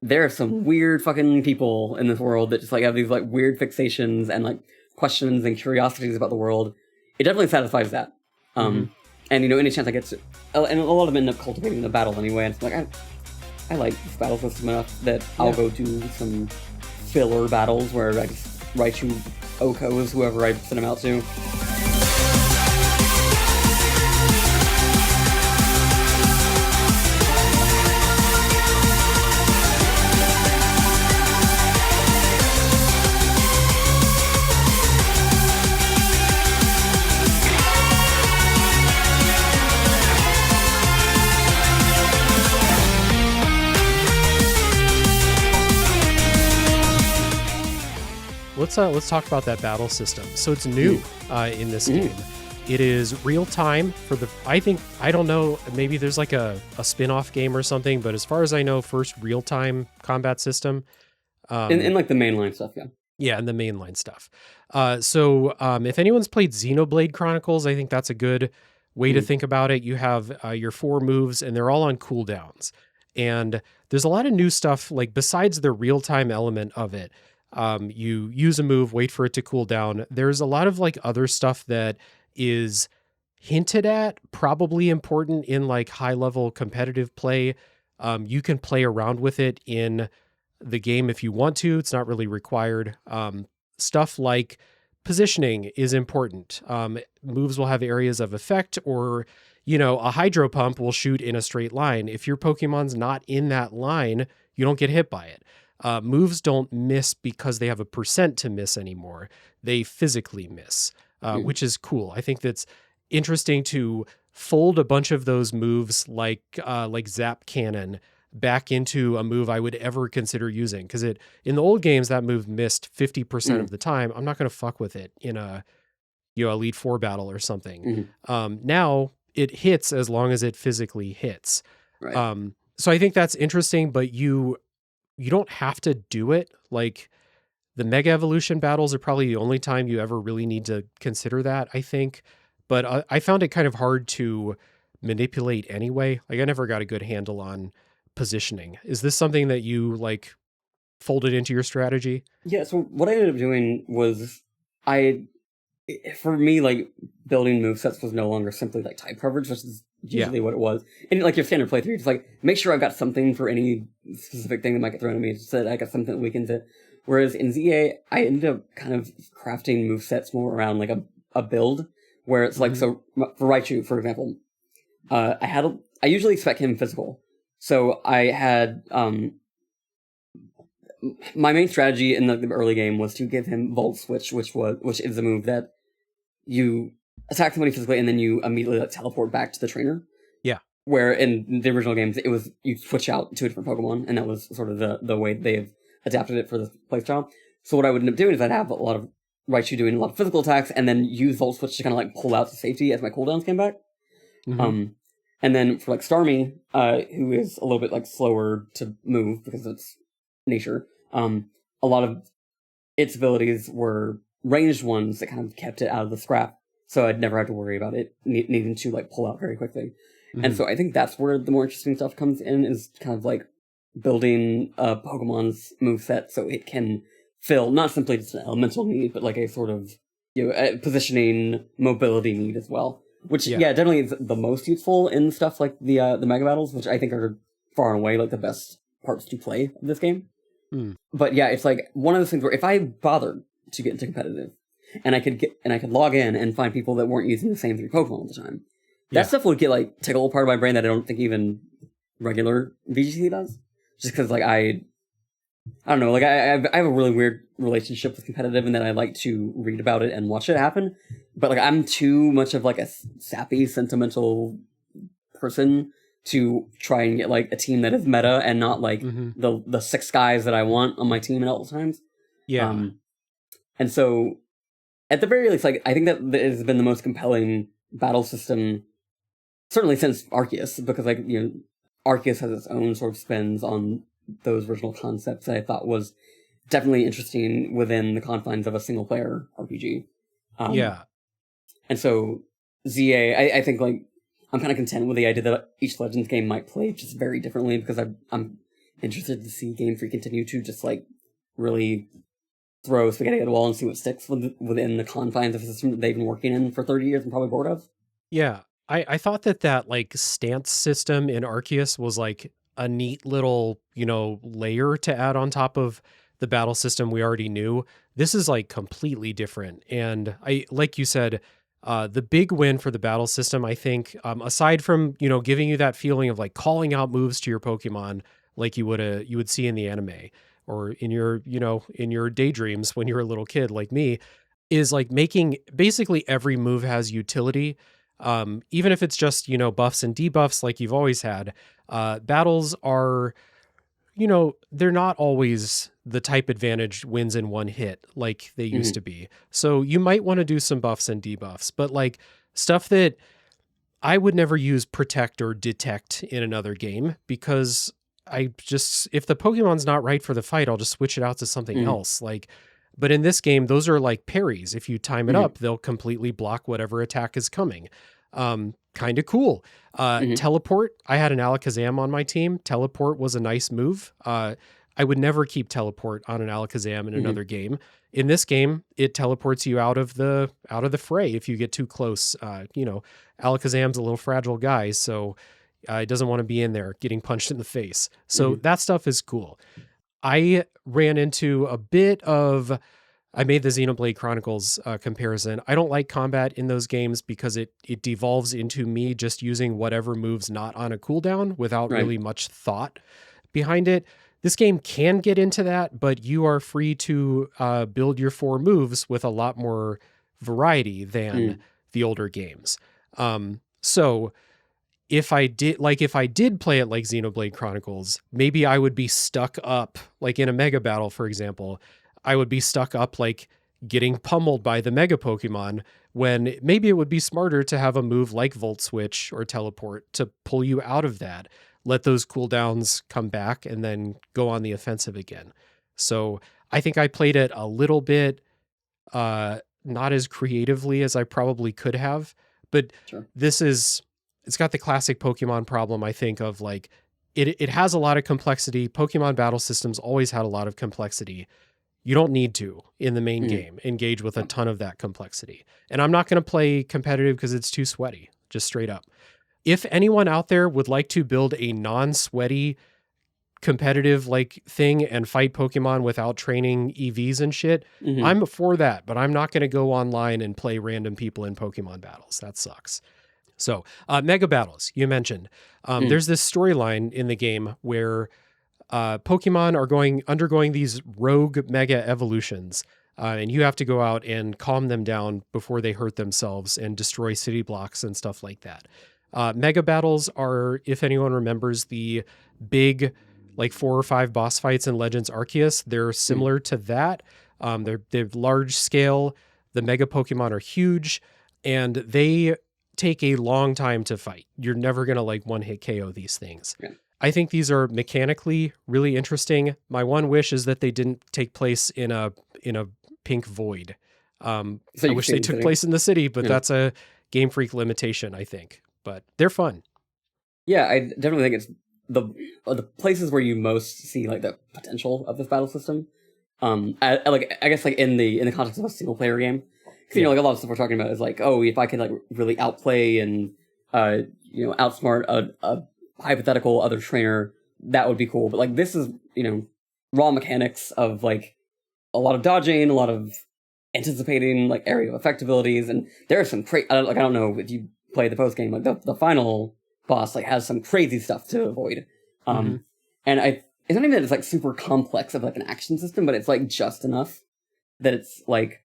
there are some weird fucking people in this world that just like have these like weird fixations and like questions and curiosities about the world. It definitely satisfies that. And any chance I get to, and a lot of them end up cultivating the battle anyway. And it's like I like this battle system enough that I'll go do some filler battles where I just Raichu Okos, whoever I send them out to. Let's talk about that battle system. So it's new in this game. It is real time for I don't know, maybe there's like a spin-off game or something, but as far as I know, first real time combat system. In like the mainline stuff, yeah. Yeah, and the mainline stuff. So if anyone's played Xenoblade Chronicles, I think that's a good way to think about it. You have your 4 moves, and they're all on cooldowns. And there's a lot of new stuff, like besides the real-time element of it. You use a move, wait for it to cool down. There's a lot of like other stuff that is hinted at, probably important in like high-level competitive play. You can play around with it in the game if you want to. It's not really required. Stuff like positioning is important. Moves will have areas of effect, or a hydro pump will shoot in a straight line. If your Pokemon's not in that line, you don't get hit by it. Moves don't miss because they have a percent to miss anymore. They physically miss, which is cool. I think that's interesting to fold a bunch of those moves like Zap Cannon back into a move I would ever consider using. Because in the old games, that move missed 50% of the time. I'm not going to fuck with it in a Elite Four battle or something. Now it hits as long as it physically hits. Right. So I think that's interesting, but you don't have to do it. Like the Mega Evolution battles are probably the only time you ever really need to consider that, I think. But I found it kind of hard to manipulate anyway. Like I never got a good handle on positioning. Is this something that you like folded into your strategy? Yeah, so what I ended up doing was for me, like, building movesets was no longer simply like type coverage, which is usually what it was. And like your standard playthrough, just like make sure I've got something for any specific thing that might get thrown at me, so that I got something that weakens it. Whereas in ZA, I ended up kind of crafting movesets more around like a build, where it's like, so for Raichu, for example, I usually expect him physical. So I had, my main strategy in the early game was to give him Volt Switch, which is a move that you attack somebody physically and then you immediately teleport back to the trainer. Yeah. Where in the original games, it was you switch out to a different Pokemon, and that was sort of the way they've adapted it for this playstyle. So what I would end up doing is I'd have a lot of Raichu doing a lot of physical attacks, and then use Volt Switch to kind of like pull out to safety as my cooldowns came back. And then for like Starmie, who is a little bit like slower to move because of its nature, a lot of its abilities were ranged ones that kind of kept it out of the scrap. So I'd never have to worry about it needing to like pull out very quickly. And so I think that's where the more interesting stuff comes in, is kind of like building Pokemon's moveset so it can fill not simply just an elemental need, but like a sort of positioning, mobility need as well. Which definitely is the most useful in stuff like the Mega Battles, which I think are far and away like the best parts to play of this game. But yeah, it's like one of those things where if I bothered to get into competitive, and I could log in and find people that weren't using the same 3 Pokemon all the time, that stuff would get like take a little part of my brain that I don't think even regular VGC does. Just because like I don't know, like I have a really weird relationship with competitive, and that I like to read about it and watch it happen. But like I'm too much of like a sappy, sentimental person to try and get like a team that is meta and not like the 6 guys that I want on my team at all times. Yeah. And so at the very least, like I think that it has been the most compelling battle system certainly since Arceus, because like, you know, Arceus has its own sort of spins on those original concepts that I thought was definitely interesting within the confines of a single player RPG. And so ZA, I think like I'm kind of content with the idea that each Legends game might play just very differently, because I'm interested to see Game Freak continue to just like really throw spaghetti at the wall and see what sticks within the confines of a system that they've been working in for 30 years and probably bored of. Yeah. I thought that like stance system in Arceus was like a neat little, you know, layer to add on top of the battle system we already knew. This is like completely different. And I, like you said, the big win for the battle system, I think, aside from, you know, giving you that feeling of like calling out moves to your Pokemon, like you would see in the anime or in your, you know, in your daydreams when you're a little kid like me, is like making basically every move has utility. Even if it's just, you know, buffs and debuffs like you've always had. Battles are, you know, they're not always the type advantage wins in one hit like they used to be. So you might want to do some buffs and debuffs, but like stuff that I would never use protect or detect in another game, because if the Pokemon's not right for the fight, I'll just switch it out to something else. Like, but in this game, those are like parries. If you time it up, they'll completely block whatever attack is coming. Kind of cool. Teleport. I had an Alakazam on my team. Teleport was a nice move. I would never keep teleport on an Alakazam in another game. In this game, it teleports you out of the fray if you get too close. You know, Alakazam's a little fragile guy, so it doesn't want to be in there getting punched in the face. So that stuff is cool. I ran into a bit of, I made the Xenoblade Chronicles comparison. I don't like combat in those games because it devolves into me just using whatever moves not on a cooldown without really much thought behind it. This game can get into that, but you are free to build your 4 moves with a lot more variety than the older games. So if I did play it like Xenoblade Chronicles, maybe I would be stuck up, like in a Mega Battle, for example, I would be stuck up like getting pummeled by the Mega Pokemon, when maybe it would be smarter to have a move like Volt Switch or Teleport to pull you out of that, let those cooldowns come back, and then go on the offensive again. So I think I played it a little bit not as creatively as I probably could have, but it's got the classic Pokemon problem, I think, of like, it has a lot of complexity. Pokemon battle systems always had a lot of complexity. You don't need to, in the main game, engage with a ton of that complexity. And I'm not going to play competitive because it's too sweaty, just straight up. If anyone out there would like to build a non-sweaty competitive like thing and fight Pokemon without training EVs and shit, Mhm. I'm for that, but I'm not going to go online and play random people in Pokemon battles. That sucks. So, mega battles, you mentioned. There's this storyline in the game where Pokemon are undergoing these rogue mega evolutions, and you have to go out and calm them down before they hurt themselves and destroy city blocks and stuff like that. Mega battles are, if anyone remembers, the big, like 4 or 5 boss fights in Legends Arceus. They're similar to that. They're large scale. The mega Pokemon are huge, and they take a long time to fight. You're never gonna like one hit KO these things. Yeah. I think these are mechanically really interesting. My one wish is that they didn't take place in a pink void. I wish they took place in the city, but that's a Game Freak limitation, I think. But they're fun. Yeah, I definitely think it's the places where you most see like the potential of this battle system. I guess like in the context of a single player game, because like a lot of stuff we're talking about is like, oh, if I can like really outplay and outsmart a hypothetical other trainer, that would be cool. But like this is raw mechanics of like a lot of dodging, a lot of anticipating like area of effect abilities, and there are some I don't know if you play the post game, like the final boss like has some crazy stuff to avoid. And it's not even that it's like super complex of like an action system, but it's like just enough that it's like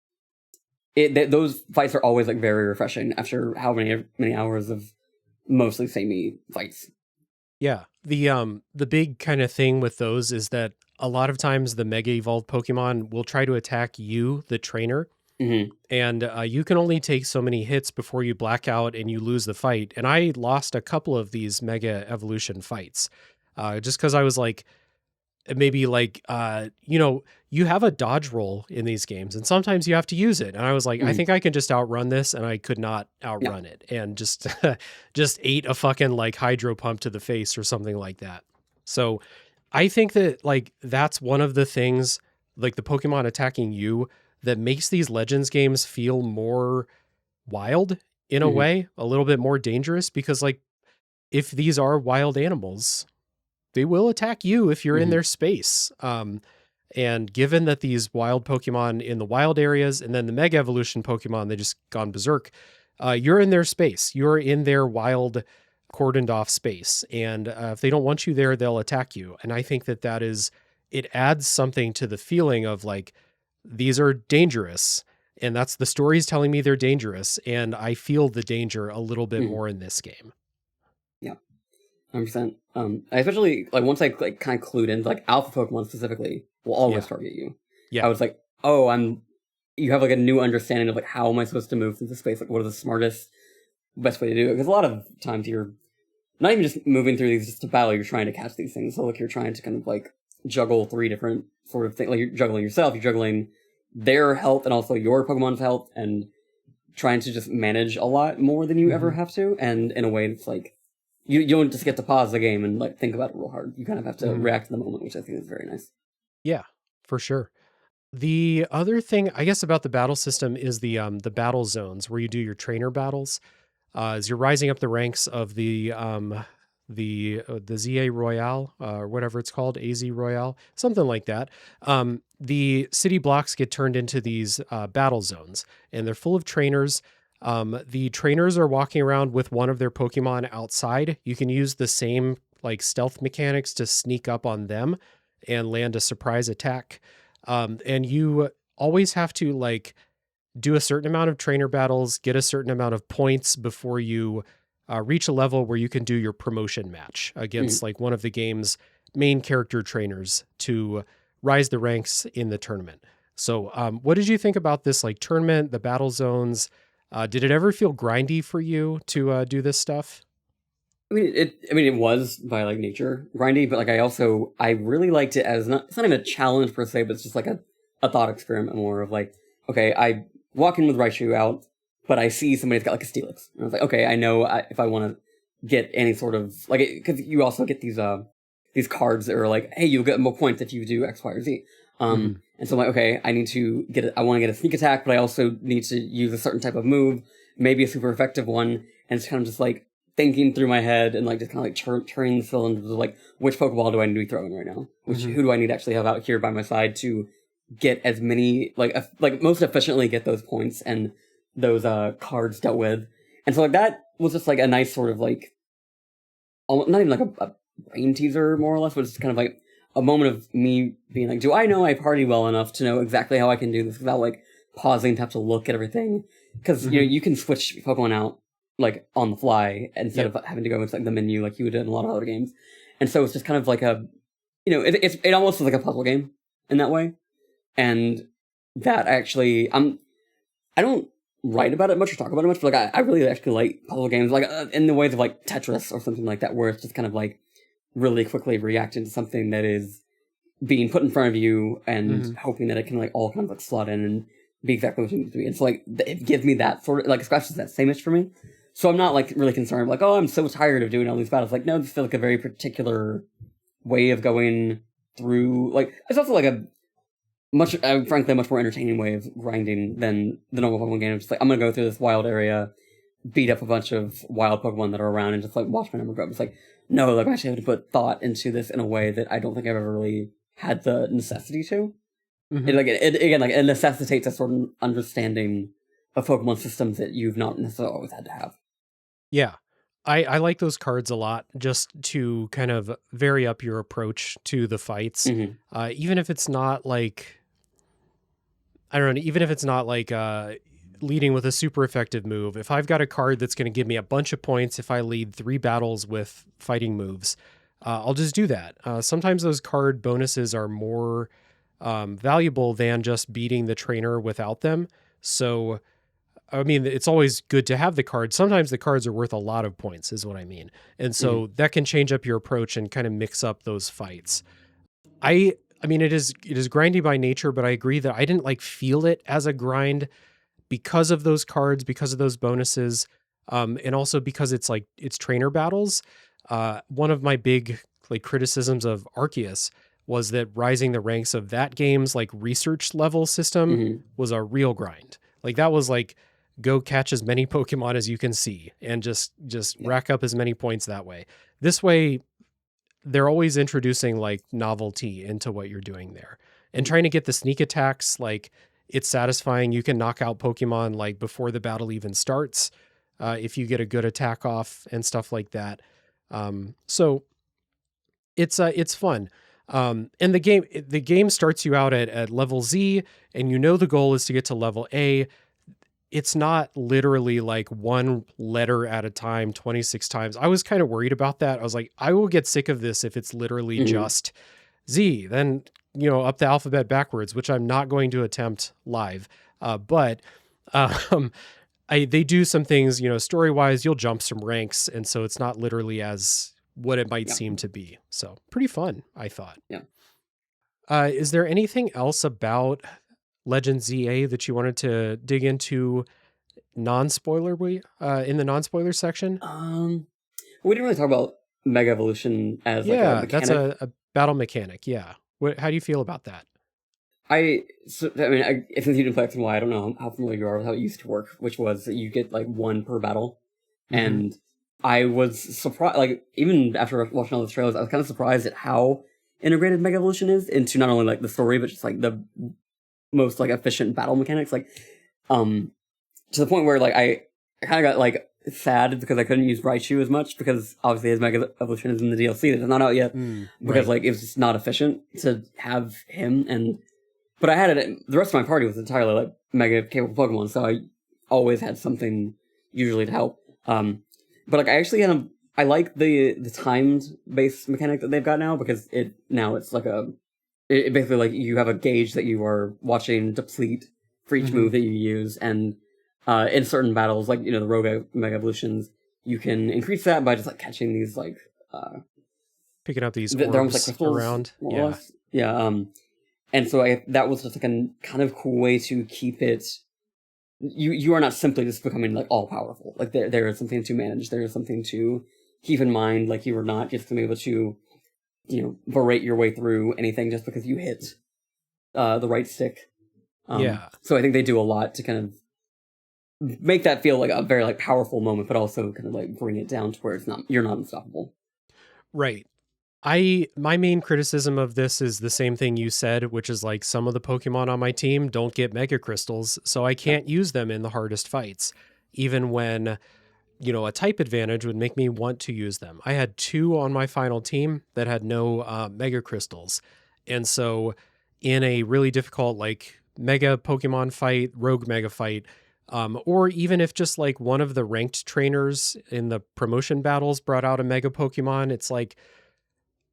those fights are always like very refreshing after how many hours of mostly samey fights. Yeah. The big kind of thing with those is that a lot of times the mega evolved Pokemon will try to attack you, the trainer. And you can only take so many hits before you black out and you lose the fight. And I lost a couple of these mega evolution fights just because I was like, maybe like, you have a dodge roll in these games and sometimes you have to use it. And I was like, I think I can just outrun this, and I could not outrun it, and just ate a fucking like hydro pump to the face or something like that. So I think that like that's one of the things, like the Pokemon attacking you, that makes these Legends games feel more wild in a way, a little bit more dangerous, because like if these are wild animals, they will attack you if you're in their space. And given that these wild Pokemon in the wild areas and then the Mega Evolution Pokemon, they just gone berserk, you're in their space. You're in their wild, cordoned off space. And if they don't want you there, they'll attack you. And I think that it adds something to the feeling of like, these are dangerous. And that's the story's telling me they're dangerous. And I feel the danger a little bit more in this game. Yeah. 100%. I especially like once I like kind of clued in, like alpha Pokemon specifically will always target you. Yeah. I was like, oh, you have like a new understanding of like how am I supposed to move through the space? Like what is the smartest, best way to do it? Because a lot of times you're not even just moving through these just to battle, you're trying to catch these things. So like you're trying to kind of like juggle 3 different sort of things. Like you're juggling yourself, you're juggling their health and also your Pokemon's health, and trying to just manage a lot more than you ever have to. And in a way it's like you don't just get to pause the game and like think about it real hard. You kind of have to react to the moment, which I think is very nice. Yeah, for sure. The other thing, I guess, about the battle system is the battle zones where you do your trainer battles. As you're rising up the ranks of the ZA Royale, or whatever it's called, AZ Royale, something like that. The city blocks get turned into these battle zones, and they're full of trainers. The trainers are walking around with one of their Pokemon outside. You can use the same like stealth mechanics to sneak up on them and land a surprise attack. And you always have to like do a certain amount of trainer battles, get a certain amount of points before you reach a level where you can do your promotion match against like one of the game's main character trainers to rise the ranks in the tournament. So what did you think about this like tournament, the battle zones? Did it ever feel grindy for you to do this stuff? I mean, it was by like nature grindy, but like I really liked it as it's not even a challenge per se, but it's just like a thought experiment more of like, okay, I walk in with Raichu out, but I see somebody's got like a Steelix, and I was like, okay, I know if I want to get any sort of like, because you also get these cards that are like, hey, you'll get more points if you do X, Y, or Z. And so I'm like, okay, I want to get a sneak attack, but I also need to use a certain type of move, maybe a super effective one, and it's kind of just like thinking through my head and like just kind of like turning the cylinders of like which Pokeball do I need to be throwing right now? Who do I need to actually have out here by my side to get as many like most efficiently get those points and those cards dealt with. And so like that was just like a nice sort of like not even like a brain teaser more or less, but it's kind of like a moment of me being like, do I know my party well enough to know exactly how I can do this without like pausing to have to look at everything? Because you know you can switch Pokemon out like on the fly instead of having to go into like the menu like you would in a lot of other games. And so it's just kind of like a, you know, it almost is like a puzzle game in that way. And that actually, I don't write about it much or talk about it much, but like I really actually like puzzle games, like in the ways of like Tetris or something like that, where it's just kind of like really quickly reacting to something that is being put in front of you and hoping that it can like all kind of like slot in and be exactly what it needs to be. And so like it gives me that sort of like scratches that same itch for me. So I'm not like really concerned, like, oh, I'm so tired of doing all these battles. Like, no, this feels like a very particular way of going through. Like, it's also like a much, frankly, a much more entertaining way of grinding than the normal Pokemon game. Just like, I'm gonna go through this wild area, beat up a bunch of wild Pokemon that are around, and just like watch my number grow. It's like, no, like I'm actually having to put thought into this in a way that I don't think I've ever really had the necessity to. It necessitates a sort of understanding of Pokemon systems that you've not necessarily always had to have. Yeah. I like those cards a lot just to kind of vary up your approach to the fights. Even if it's not like, I don't know, even if it's not like leading with a super effective move. If I've got a card that's going to give me a bunch of points if I lead 3 battles with fighting moves, I'll just do that. Sometimes those card bonuses are more valuable than just beating the trainer without them. So, I mean, it's always good to have the cards. Sometimes the cards are worth a lot of points, is what I mean. And so that can change up your approach and kind of mix up those fights. I mean, it is grindy by nature, but I agree that I didn't like feel it as a grind because of those cards, because of those bonuses, and also because it's like it's trainer battles. One of my big like criticisms of Arceus was that rising the ranks of that game's like research level system was a real grind. Like that was like go catch as many Pokemon as you can see and just rack up as many points that way. This way, they're always introducing like novelty into what you're doing there and trying to get the sneak attacks. Like it's satisfying. You can knock out Pokemon like before the battle even starts if you get a good attack off and stuff like that. So it's fun. And the game starts you out at level Z, and you know the goal is to get to level A. It's not literally like one letter at a time 26 times. I was kind of worried about that. I was like, I will get sick of this if it's literally just Z, then, you know, up the alphabet backwards, which I'm not going to attempt live. But they do some things, you know, story-wise, you'll jump some ranks. And so it's not literally as what it might seem to be. So pretty fun, I thought. Yeah. Is there anything else about Legend ZA that you wanted to dig into non-spoiler in the non-spoiler section? We didn't really talk about Mega Evolution as like a mechanic. That's a battle mechanic. Yeah. How do you feel about that? Since you didn't play X&Y, I don't know how familiar you are with how it used to work, which was that you get like 1 per battle. And I was surprised, like even after watching all the trailers, I was kind of surprised at how integrated Mega Evolution is into not only like the story, but just like the most like efficient battle mechanics, like to the point where like I kind of got like sad because I couldn't use Raichu as much because obviously his Mega Evolution is in the DLC that's not out yet because like it was just not efficient to have him. But I had it. The rest of my party was entirely like Mega capable Pokemon, so I always had something usually to help. But like I like the timed based mechanic that they've got now because it's like it basically like you have a gauge that you are watching deplete for each move that you use, and in certain battles, like you know the Rogue Mega Evolutions, you can increase that by just like catching these like picking up these they're almost like crystals around, and so that was just like a kind of cool way to keep it. You are not simply just becoming like all powerful. Like there is something to manage. There is something to keep in mind. Like you are not just going to be able to, you know, berate your way through anything just because you hit the right stick. So I think they do a lot to kind of make that feel like a very like powerful moment, but also kind of like bring it down to where you're not unstoppable. Right. My main criticism of this is the same thing you said, which is like some of the Pokemon on my team don't get Mega Crystals, so I can't use them in the hardest fights, even when, a type advantage would make me want to use them. I had 2 on my final team that had no Mega Crystals, and so in a really difficult like Mega Pokemon fight, Rogue Mega fight, or even if just like one of the ranked trainers in the promotion battles brought out a Mega Pokemon, it's like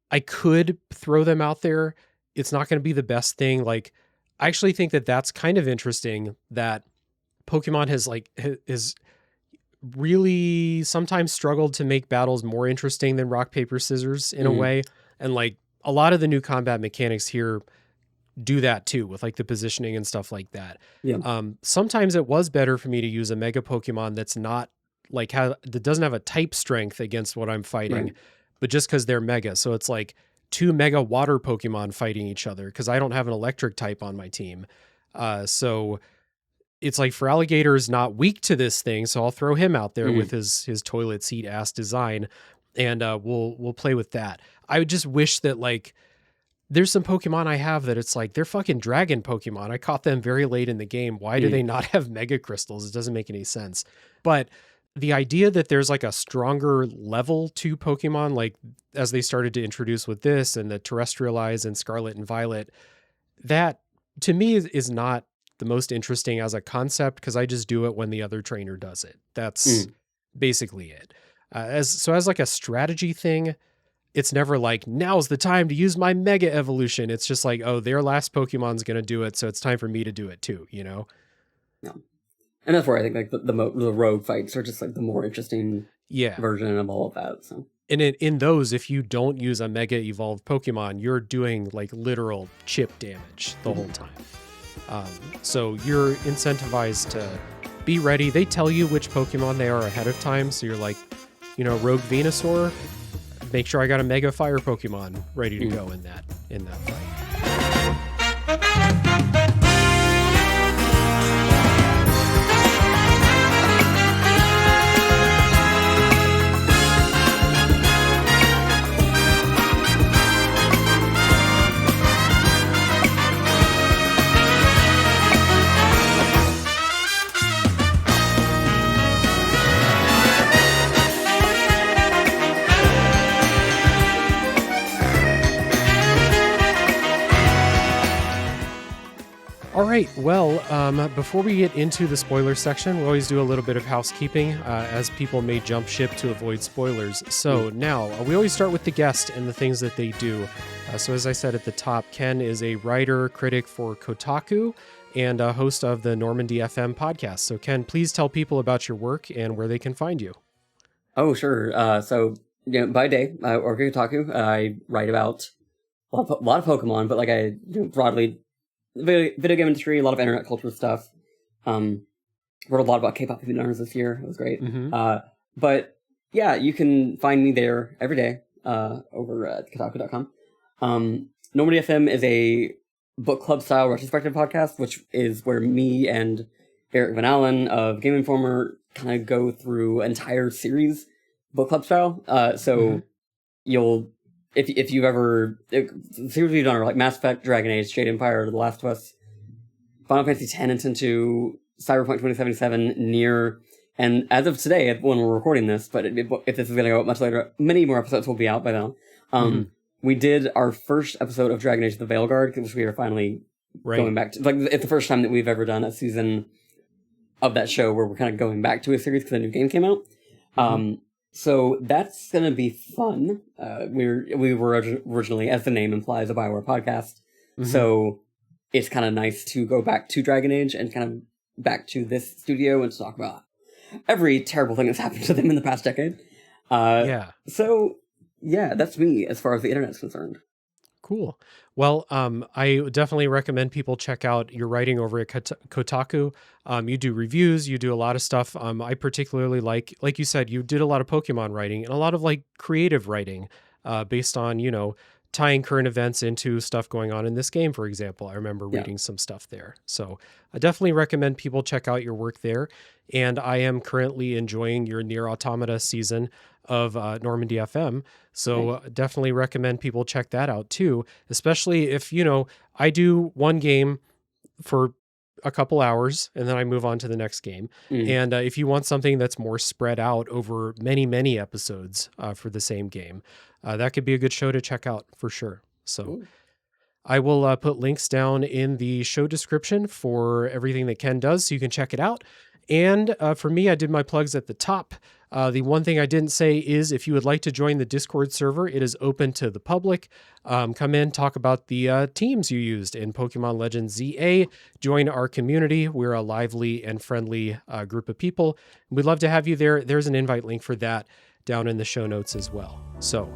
I could throw them out there. It's not going to be the best thing. Like, I actually think that that's kind of interesting that Pokemon has really sometimes struggled to make battles more interesting than rock, paper, scissors in a way. And like a lot of the new combat mechanics here do that too with like the positioning and stuff like that. Yeah. Sometimes it was better for me to use a Mega Pokemon that's not like that doesn't have a type strength against what I'm fighting. Right. But just because they're Mega. So it's like 2 Mega Water Pokemon fighting each other because I don't have an electric type on my team. So it's like for Alligator is not weak to this thing, so I'll throw him out there with his toilet seat ass design, and we'll play with that. I would just wish that like there's some Pokemon I have that it's like they're fucking dragon Pokemon. I caught them very late in the game. Why do they not have Mega Crystals? It doesn't make any sense. But the idea that there's like a stronger level to Pokemon, like as they started to introduce with this and the Terrestrialize and Scarlet and Violet, that to me is not the most interesting as a concept because I just do it when the other trainer does it. That's basically it. As like a strategy thing, it's never like, now's the time to use my Mega Evolution. It's just like, oh, their last Pokemon's going to do it, so it's time for me to do it too, Yeah. And that's where I think like the rogue fights are just like the more interesting version of all of that. So, and in those, if you don't use a Mega Evolved Pokemon, you're doing like literal chip damage the whole time. So you're incentivized to be ready. They tell you which Pokemon they are ahead of time. So you're like, Rogue Venusaur, make sure I got a Mega Fire Pokemon ready to go in that fight. All right. Well, before we get into the spoiler section, we always do a little bit of housekeeping as people may jump ship to avoid spoilers. So now we always start with the guest and the things that they do. So as I said at the top, Ken is a writer, critic for Kotaku, and a host of the Normandy FM podcast. So Ken, please tell people about your work and where they can find you. Oh, sure. So by day, I work at Kotaku. I write about a lot of Pokemon, but like I broadly video game industry, a lot of internet culture stuff. Wrote a lot about K-pop learners this year. It was great. But yeah, you can find me there every day over at Kotaku.com. Normandy FM is a book club style retrospective podcast, which is where me and Eric Van Allen of Game Informer kind of go through entire series book club style. So you'll if you've ever the series we've done are like Mass Effect, Dragon Age, Jade Empire, The Last of Us, Final Fantasy X and X 2, Cyberpunk 2077, Nier, and as of today, when we're recording this, but if this is going to go out much later, many more episodes will be out by then. We did our first episode of Dragon Age: The Veilguard, which we are finally going back to. Like, it's the first time that we've ever done a season of that show where we're kind of going back to a series because a new game came out. So that's going to be fun. We were originally, as the name implies, a Bioware podcast. So it's kind of nice to go back to Dragon Age and kind of back to this studio and talk about every terrible thing that's happened to them in the past decade. So, yeah, that's me as far as the internet's concerned. Cool. Well, I definitely recommend people check out your writing over at Kotaku. You do reviews, you do a lot of stuff. I particularly like you said, you did a lot of Pokemon writing and a lot of like creative writing based on, tying current events into stuff going on in this game, for example. I remember reading some stuff there. So I definitely recommend people check out your work there. And I am currently enjoying your Nier Automata season of Normandy FM. So definitely recommend people check that out too, especially if, I do one game for a couple hours and then I move on to the next game. And if you want something that's more spread out over many, many episodes for the same game, that could be a good show to check out for sure. So I will put links down in the show description for everything that Ken does so you can check it out. And for me, I did my plugs at the top. The one thing I didn't say is if you would like to join the Discord server, it is open to the public. Come in, talk about the teams you used in Pokemon Legends ZA. Join our community. We're a lively and friendly group of people. We'd love to have you there. There's an invite link for that down in the show notes as well. So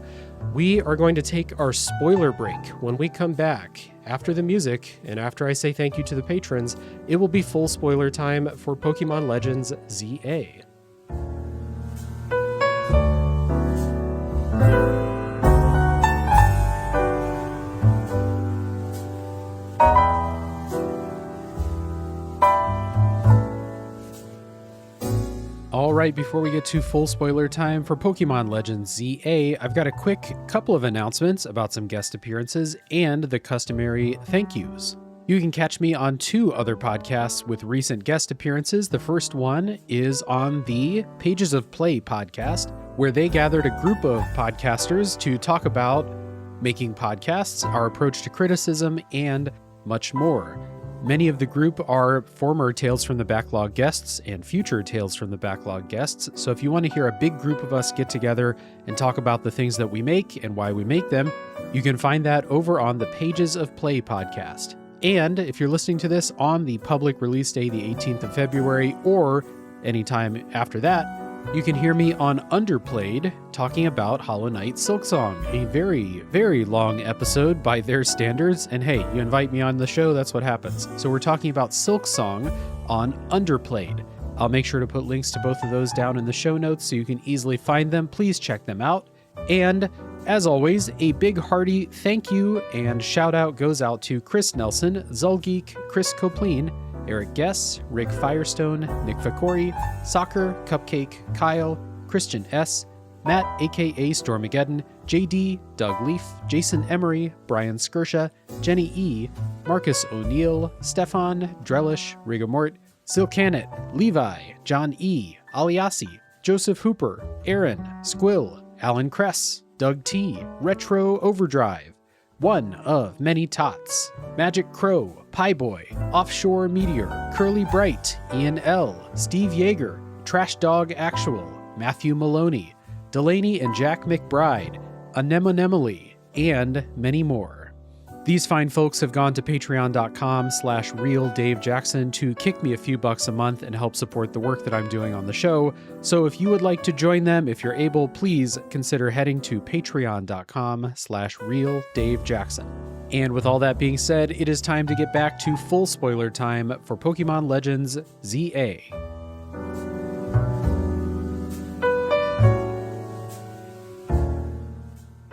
we are going to take our spoiler break. When we come back after the music and after I say thank you to the patrons, it will be full spoiler time for Pokemon Legends ZA. All right, before we get to full spoiler time for Pokemon Legends ZA, I've got a quick couple of announcements about some guest appearances and the customary thank yous. You can catch me on 2 other podcasts with recent guest appearances. The first one is on the Pages of Play podcast, where they gathered a group of podcasters to talk about making podcasts, our approach to criticism, and much more. Many of the group are former Tales from the Backlog guests and future Tales from the Backlog guests, so if you want to hear a big group of us get together and talk about the things that we make and why we make them, you can find that over on the Pages of Play podcast. And if you're listening to this on the public release day, the 18th of February, or anytime after that, you can hear me on Underplayed talking about Hollow Knight Silksong, a very, very long episode by their standards. And hey, you invite me on the show, that's what happens. So we're talking about Silksong on Underplayed. I'll make sure to put links to both of those down in the show notes so you can easily find them. Please check them out. And as always, a big hearty thank you and shout out goes out to Chris Nelson, Zulgeek, Chris Copleen, Eric Guess, Rick Firestone, Nick Fakori, Soccer, Cupcake, Kyle, Christian S., Matt aka Stormageddon, JD, Doug Leaf, Jason Emery, Brian Skirsha, Jenny E., Marcus O'Neill, Stefan, Drellish, Rigamort, Silcanet, Levi, John E., Aliasi, Joseph Hooper, Aaron, Squill, Alan Kress, Doug T., Retro Overdrive, One of Many Tots, Magic Crow, Pieboy, Offshore Meteor, Curly Bright, Ian L., Steve Yeager, Trash Dog Actual, Matthew Maloney, Delaney and Jack McBride, Anemonemily, and many more. These fine folks have gone to patreon.com/realdavejackson to kick me a few bucks a month and help support the work that I'm doing on the show. So if you would like to join them, if you're able, please consider heading to patreon.com/realdavejackson. And with all that being said, it is time to get back to full spoiler time for Pokemon Legends ZA.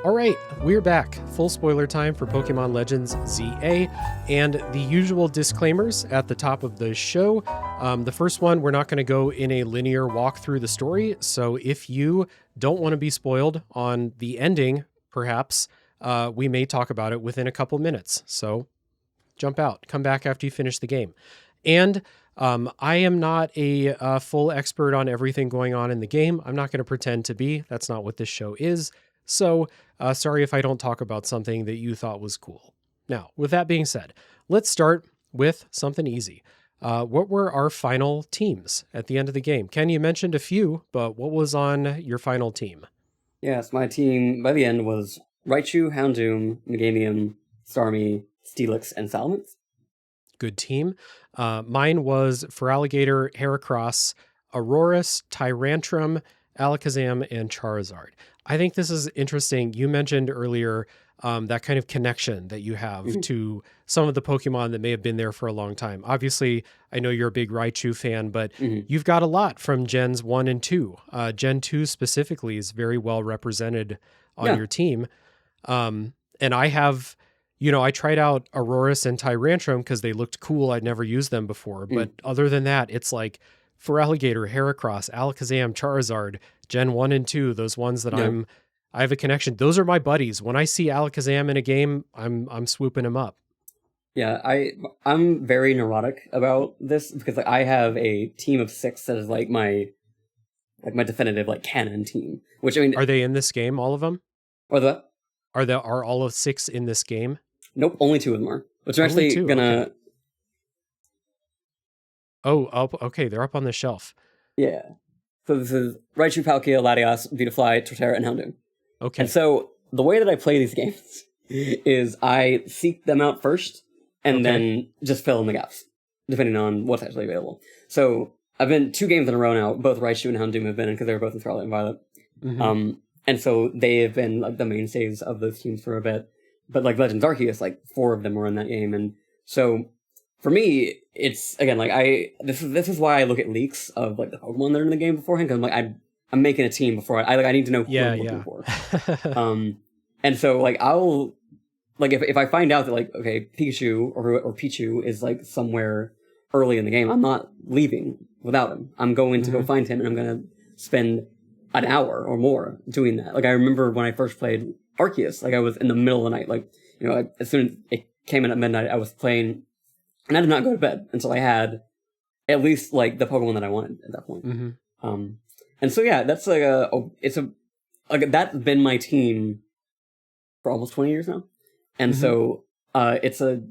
All right, we're back. Full spoiler time for Pokemon Legends ZA, and the usual disclaimers at the top of the show. The first one, we're not going to go in a linear walk through the story, so if you don't want to be spoiled on the ending, perhaps, we may talk about it within a couple minutes. So jump out, come back after you finish the game. And I am not a full expert on everything going on in the game. I'm not going to pretend to be. That's not what this show is. So sorry if I don't talk about something that you thought was cool. Now, with that being said, let's start with something easy. What were our final teams at the end of the game? Ken, you mentioned a few, but what was on your final team? Yes, my team by the end was Raichu, Houndoom, Meganium, Starmie, Steelix, and Salamence. Good team. Mine was Feraligatr, Heracross, Aurorus, Tyrantrum, Alakazam, and Charizard. I think this is interesting. You mentioned earlier that kind of connection that you have to some of the Pokemon that may have been there for a long time. Obviously, I know you're a big Raichu fan, but you've got a lot from Gens 1 and 2. Gen 2 specifically is very well represented on your team. And I have, you know, I tried out Aurorus and Tyrantrum because they looked cool. I'd never used them before. But other than that, it's like Feraligatr, Heracross, Alakazam, Charizard, Gen 1 and 2, those ones that Yeah. I have a connection. Those are my buddies. When I see Alakazam in a game, I'm swooping him up. Yeah, I'm very neurotic about this because like I have a team of 6 that is like my definitive like canon team. Which I mean, Are they in this game, all of them? or the Are all of 6 in this game? nope, only 2 of them are. Which are Only actually 2, gonna okay. Oh, up, okay, they're up on the shelf. yeah. So this is Raichu, Palkia, Latias, Beautifly, Torterra, and Houndoom. Okay. And so the way that I play these games is I seek them out first and then just fill in the gaps, depending on what's actually available. So I've been 2 games in a row now. Both Raichu and Houndoom have been in because they were both in Scarlet and Violet. And so they have been like the mainstays of those teams for a bit. But like Legends Arceus, like 4 of them were in that game. And so for me, it's again like this is why I look at leaks of like the Pokemon that are in the game beforehand, because I'm like I'm making a team before I need to know who I'm looking for. And so like I'll like if I find out that like okay Pikachu or Pichu is like somewhere early in the game, I'm not leaving without him. I'm going to go find him, and I'm gonna spend an hour or more doing that. Like I remember when I first played Arceus, like I was in the middle of the night, like you know as soon as it came in at midnight, I was playing, and I did not go to bed until I had at least like the Pokemon that I wanted at that point. And so yeah, that's like that's been my team for almost 20 years now. And so it's a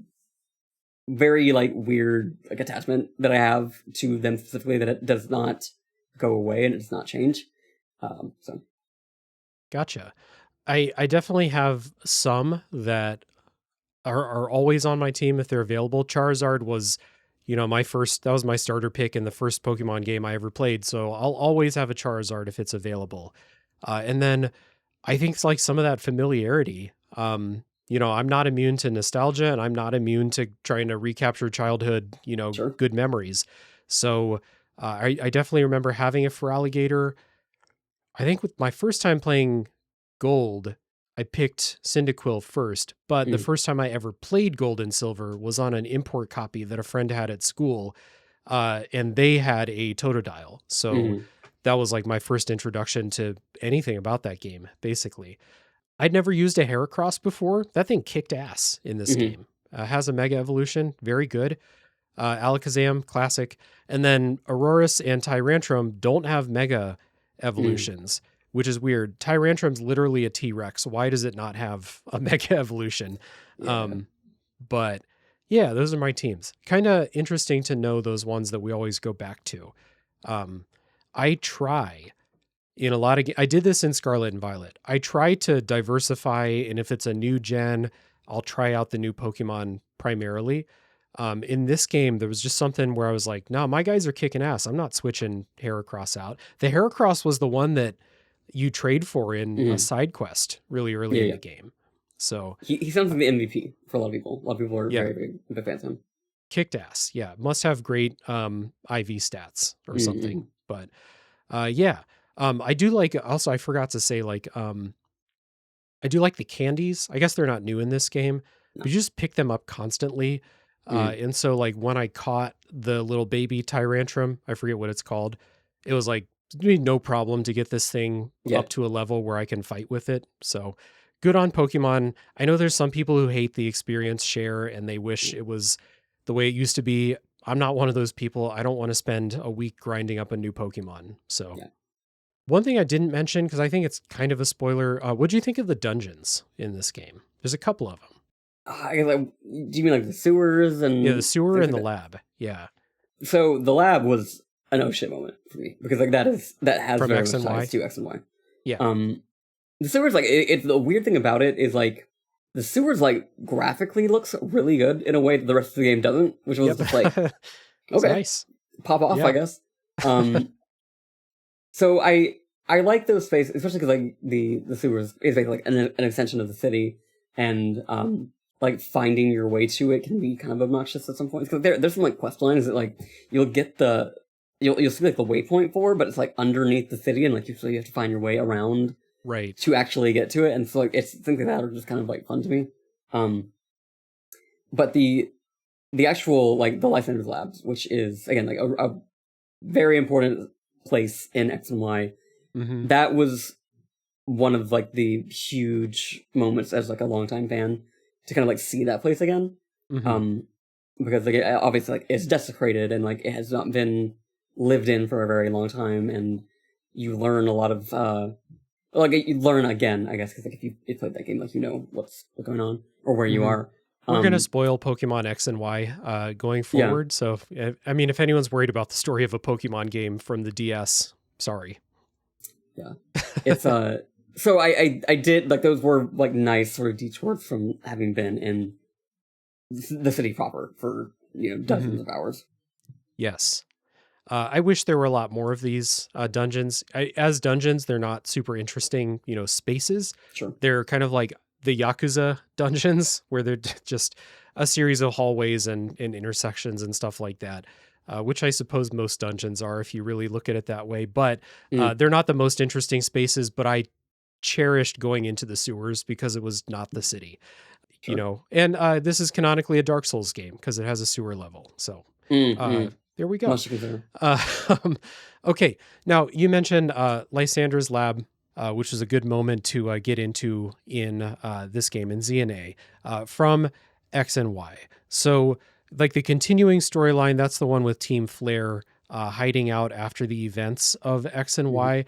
very like weird like attachment that I have to them specifically, that it does not go away and it does not change. So Gotcha. I definitely have some that are always on my team if they're available. Charizard was, you know, that was my starter pick in the first Pokemon game I ever played. So I'll always have a Charizard if it's available. And then I think it's like some of that familiarity. You know, I'm not immune to nostalgia, and I'm not immune to trying to recapture childhood, you know, sure. good memories. So I definitely remember having a Feraligatr. I think with my first time playing Gold, I picked Cyndaquil first, but the first time I ever played Gold and Silver was on an import copy that a friend had at school, and they had a Totodile. So that was like my first introduction to anything about that game, basically. I'd never used a Heracross before. That thing kicked ass in this game. Has a Mega Evolution, very good. Alakazam, classic. And then Aurorus and Tyrantrum don't have Mega Evolutions, which is weird. Tyrantrum's literally a T-Rex. Why does it not have a Mega Evolution? Yeah. But yeah, those are my teams. Kind of interesting to know those ones that we always go back to. I try in a lot of I did this in Scarlet and Violet. I try to diversify, and if it's a new gen, I'll try out the new Pokemon primarily. In this game, there was just something where I was like, no, my guys are kicking ass. I'm not switching Heracross out. The Heracross was the one that you trade for in a side quest really early in the game. So he sounds like the MVP for a lot of people. A lot of people are very big fans of him. Kicked ass. Yeah. Must have great IV stats or something. But yeah. I do like, also, I forgot to say, like, I do like the candies. I guess they're not new in this game, but you just pick them up constantly. And so, like, when I caught the little baby Tyrantrum, I forget what it's called, it was like, no problem to get this thing up to a level where I can fight with it. So good on Pokemon. I know there's some people who hate the experience share and they wish it was the way it used to be. I'm not one of those people. I don't want to spend a week grinding up a new Pokemon. So one thing I didn't mention, because I think it's kind of a spoiler, what do you think of the dungeons in this game? There's a couple of them. Do you mean like the sewers and the sewer and the lab? Yeah. So the lab was an oh shit moment for me, because like that has From very X much and Y? ties to X and Y. Yeah. The sewers, like it's the weird thing about it is like the sewers like graphically looks really good in a way that the rest of the game doesn't, which was just like okay, nice. Pop off, I guess. So I like those spaces, especially because like the sewers is basically like an extension of the city, and like finding your way to it can be kind of obnoxious at some points, because there's some like quest lines that like you'll get you'll see like the waypoint for, but it's like underneath the city, and like you have to find your way around Right. to actually get to it. And so like it's things like that are just kind of like fun to me. But the actual like the Lysander's Labs, which is again like a very important place in X and Y, that was one of like the huge moments as like a longtime fan to kind of like see that place again. Because like obviously like it's desecrated and like it has not been lived in for a very long time, and you learn a lot of like you learn again, I guess, because like if you played that game, like you know what's going on or where you are. We're going to spoil Pokemon X and Y going forward. So, I mean, if anyone's worried about the story of a Pokemon game from the DS, sorry. Yeah. It's, so I did, like, those were, like, nice sort of detours from having been in the city proper for, you know, dozens of hours. Yes. I wish there were a lot more of these dungeons. As dungeons, they're not super interesting, you know, spaces. Sure. They're kind of like the Yakuza dungeons, where they're just a series of hallways and intersections and stuff like that, which I suppose most dungeons are if you really look at it that way. But they're not the most interesting spaces, but I cherished going into the sewers because it was not the city, you know. And this is canonically a Dark Souls game because it has a sewer level. So there we go. Okay, now you mentioned Lysander's Lab, which is a good moment to get into in this game in ZNA from X and Y. So, like the continuing storyline, that's the one with Team Flare hiding out after the events of X and Y.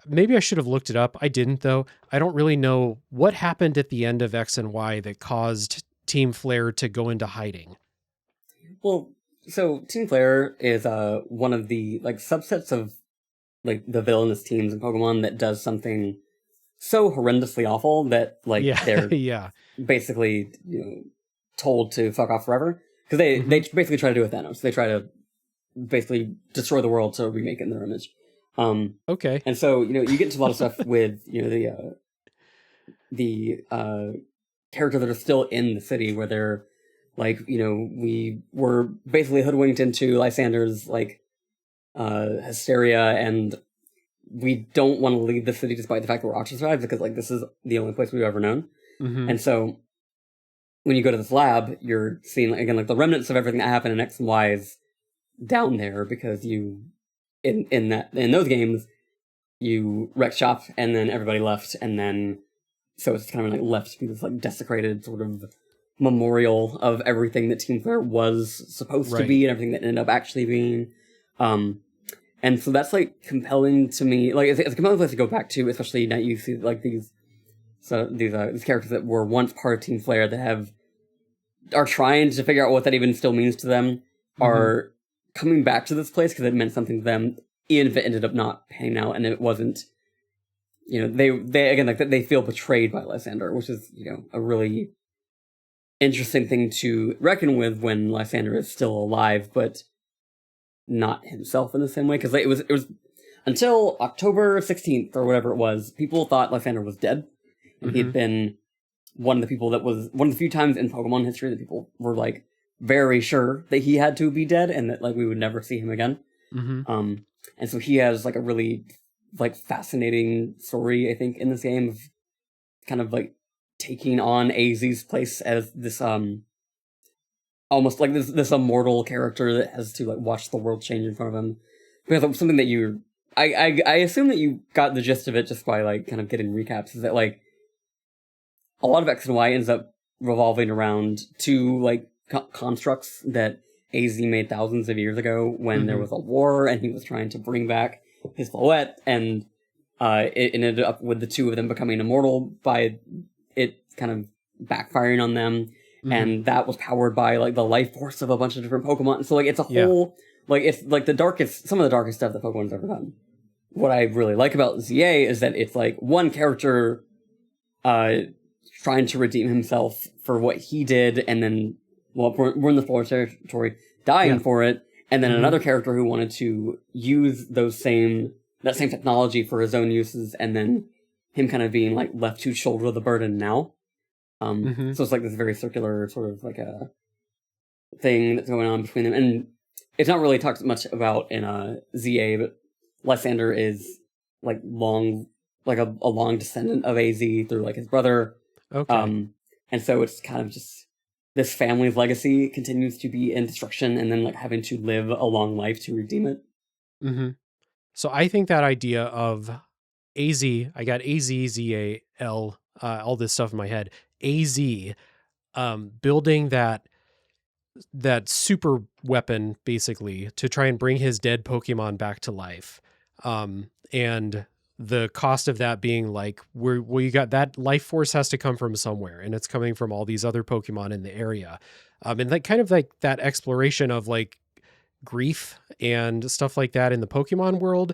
Maybe I should have looked it up. I didn't, though. I don't really know what happened at the end of X and Y that caused Team Flare to go into hiding. Well, so Team Flare is one of the like subsets of like the villainous teams in Pokemon that does something so horrendously awful that like they're basically, you know, told to fuck off forever, because they basically try to do with Thanos. They try to basically destroy the world to remake it in their image. Okay. And so, you know, you get into a lot of stuff with, you know, the characters that are still in the city, where they're like, you know, we were basically hoodwinked into Lysander's like hysteria, and we don't want to leave the city despite the fact that we're ostracized, because like this is the only place we've ever known. And so when you go to this lab, you're seeing again like the remnants of everything that happened in X and Y is down there, because you in those games you wrecked shop and then everybody left, and then so it's kind of like left to be this like desecrated sort of memorial of everything that Team Flare was supposed to be and everything that ended up actually being. And so that's like compelling to me. Like it's a compelling place to go back to, especially now you see like these characters that were once part of Team Flare that are trying to figure out what that even still means to them, are coming back to this place because it meant something to them, even if it ended up not panning out and it wasn't. You know, they again like they feel betrayed by Lysander, which is, you know, a really interesting thing to reckon with when Lysander is still alive, but not himself in the same way. Because like, it was until October 16th or whatever it was, people thought Lysander was dead, and he'd been one of the people that was one of the few times in Pokemon history that people were like very sure that he had to be dead and that like we would never see him again. And so he has like a really like fascinating story, I think, in this game of kind of like taking on AZ's place as this almost like this immortal character that has to like watch the world change in front of him. Because something that I assume that you got the gist of it just by like kind of getting recaps, is that like a lot of X and Y ends up revolving around two like constructs that AZ made thousands of years ago when there was a war and he was trying to bring back his Floette, and it ended up with the two of them becoming immortal by it kind of backfiring on them. And that was powered by like the life force of a bunch of different Pokemon. So like it's a whole like it's like some of the darkest stuff that Pokemon's ever done. What I really like about ZA is that it's like one character trying to redeem himself for what he did, and then we're in the Florida territory dying for it, and then another character who wanted to use that same technology for his own uses, and then him kind of being like left to shoulder the burden now. So it's like this very circular sort of like a thing that's going on between them, and it's not really talked much about in ZA, but Lysander is like long like a long descendant of AZ through like his brother. Okay. And so it's kind of just this family's legacy continues to be in destruction, and then like having to live a long life to redeem it. Mm-hmm. So I think that idea of AZ, I got AZZAL, all this stuff in my head. AZ, building that super weapon basically to try and bring his dead Pokemon back to life. And the cost of that being like, where you got that life force has to come from somewhere, and it's coming from all these other Pokemon in the area. And that kind of like that exploration of like grief and stuff like that in the Pokemon world,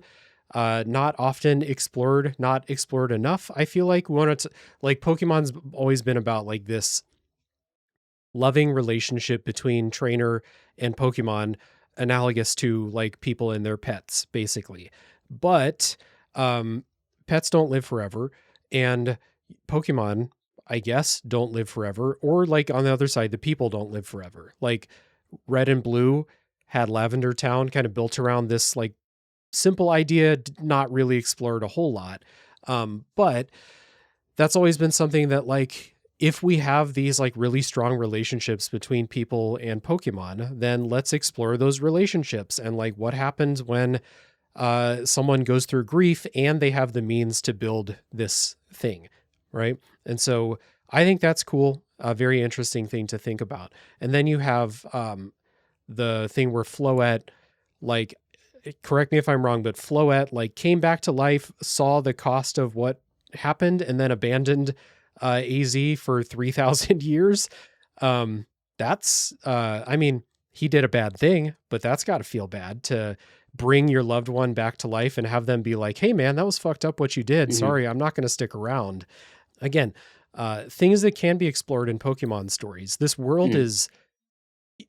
not often explored, not explored enough. I feel like when it's like Pokemon's always been about like this loving relationship between trainer and Pokemon, analogous to like people and their pets, basically. But pets don't live forever, and Pokemon, I guess, don't live forever. Or like on the other side, the people don't live forever. Like Red and Blue had Lavender Town kind of built around this like simple idea, not really explored a whole lot. But that's always been something that like, if we have these like really strong relationships between people and Pokemon, then let's explore those relationships and like what happens when someone goes through grief and they have the means to build this thing, right? And so I think that's cool, a very interesting thing to think about. And then you have the thing where Floette, like, correct me if I'm wrong, but Floette like came back to life, saw the cost of what happened, and then abandoned AZ for 3,000 years. That's, I mean, he did a bad thing, but that's got to feel bad to bring your loved one back to life and have them be like, hey man, that was fucked up what you did. Mhm. Sorry, I'm not going to stick around. Again, things that can be explored in Pokemon stories. This world is,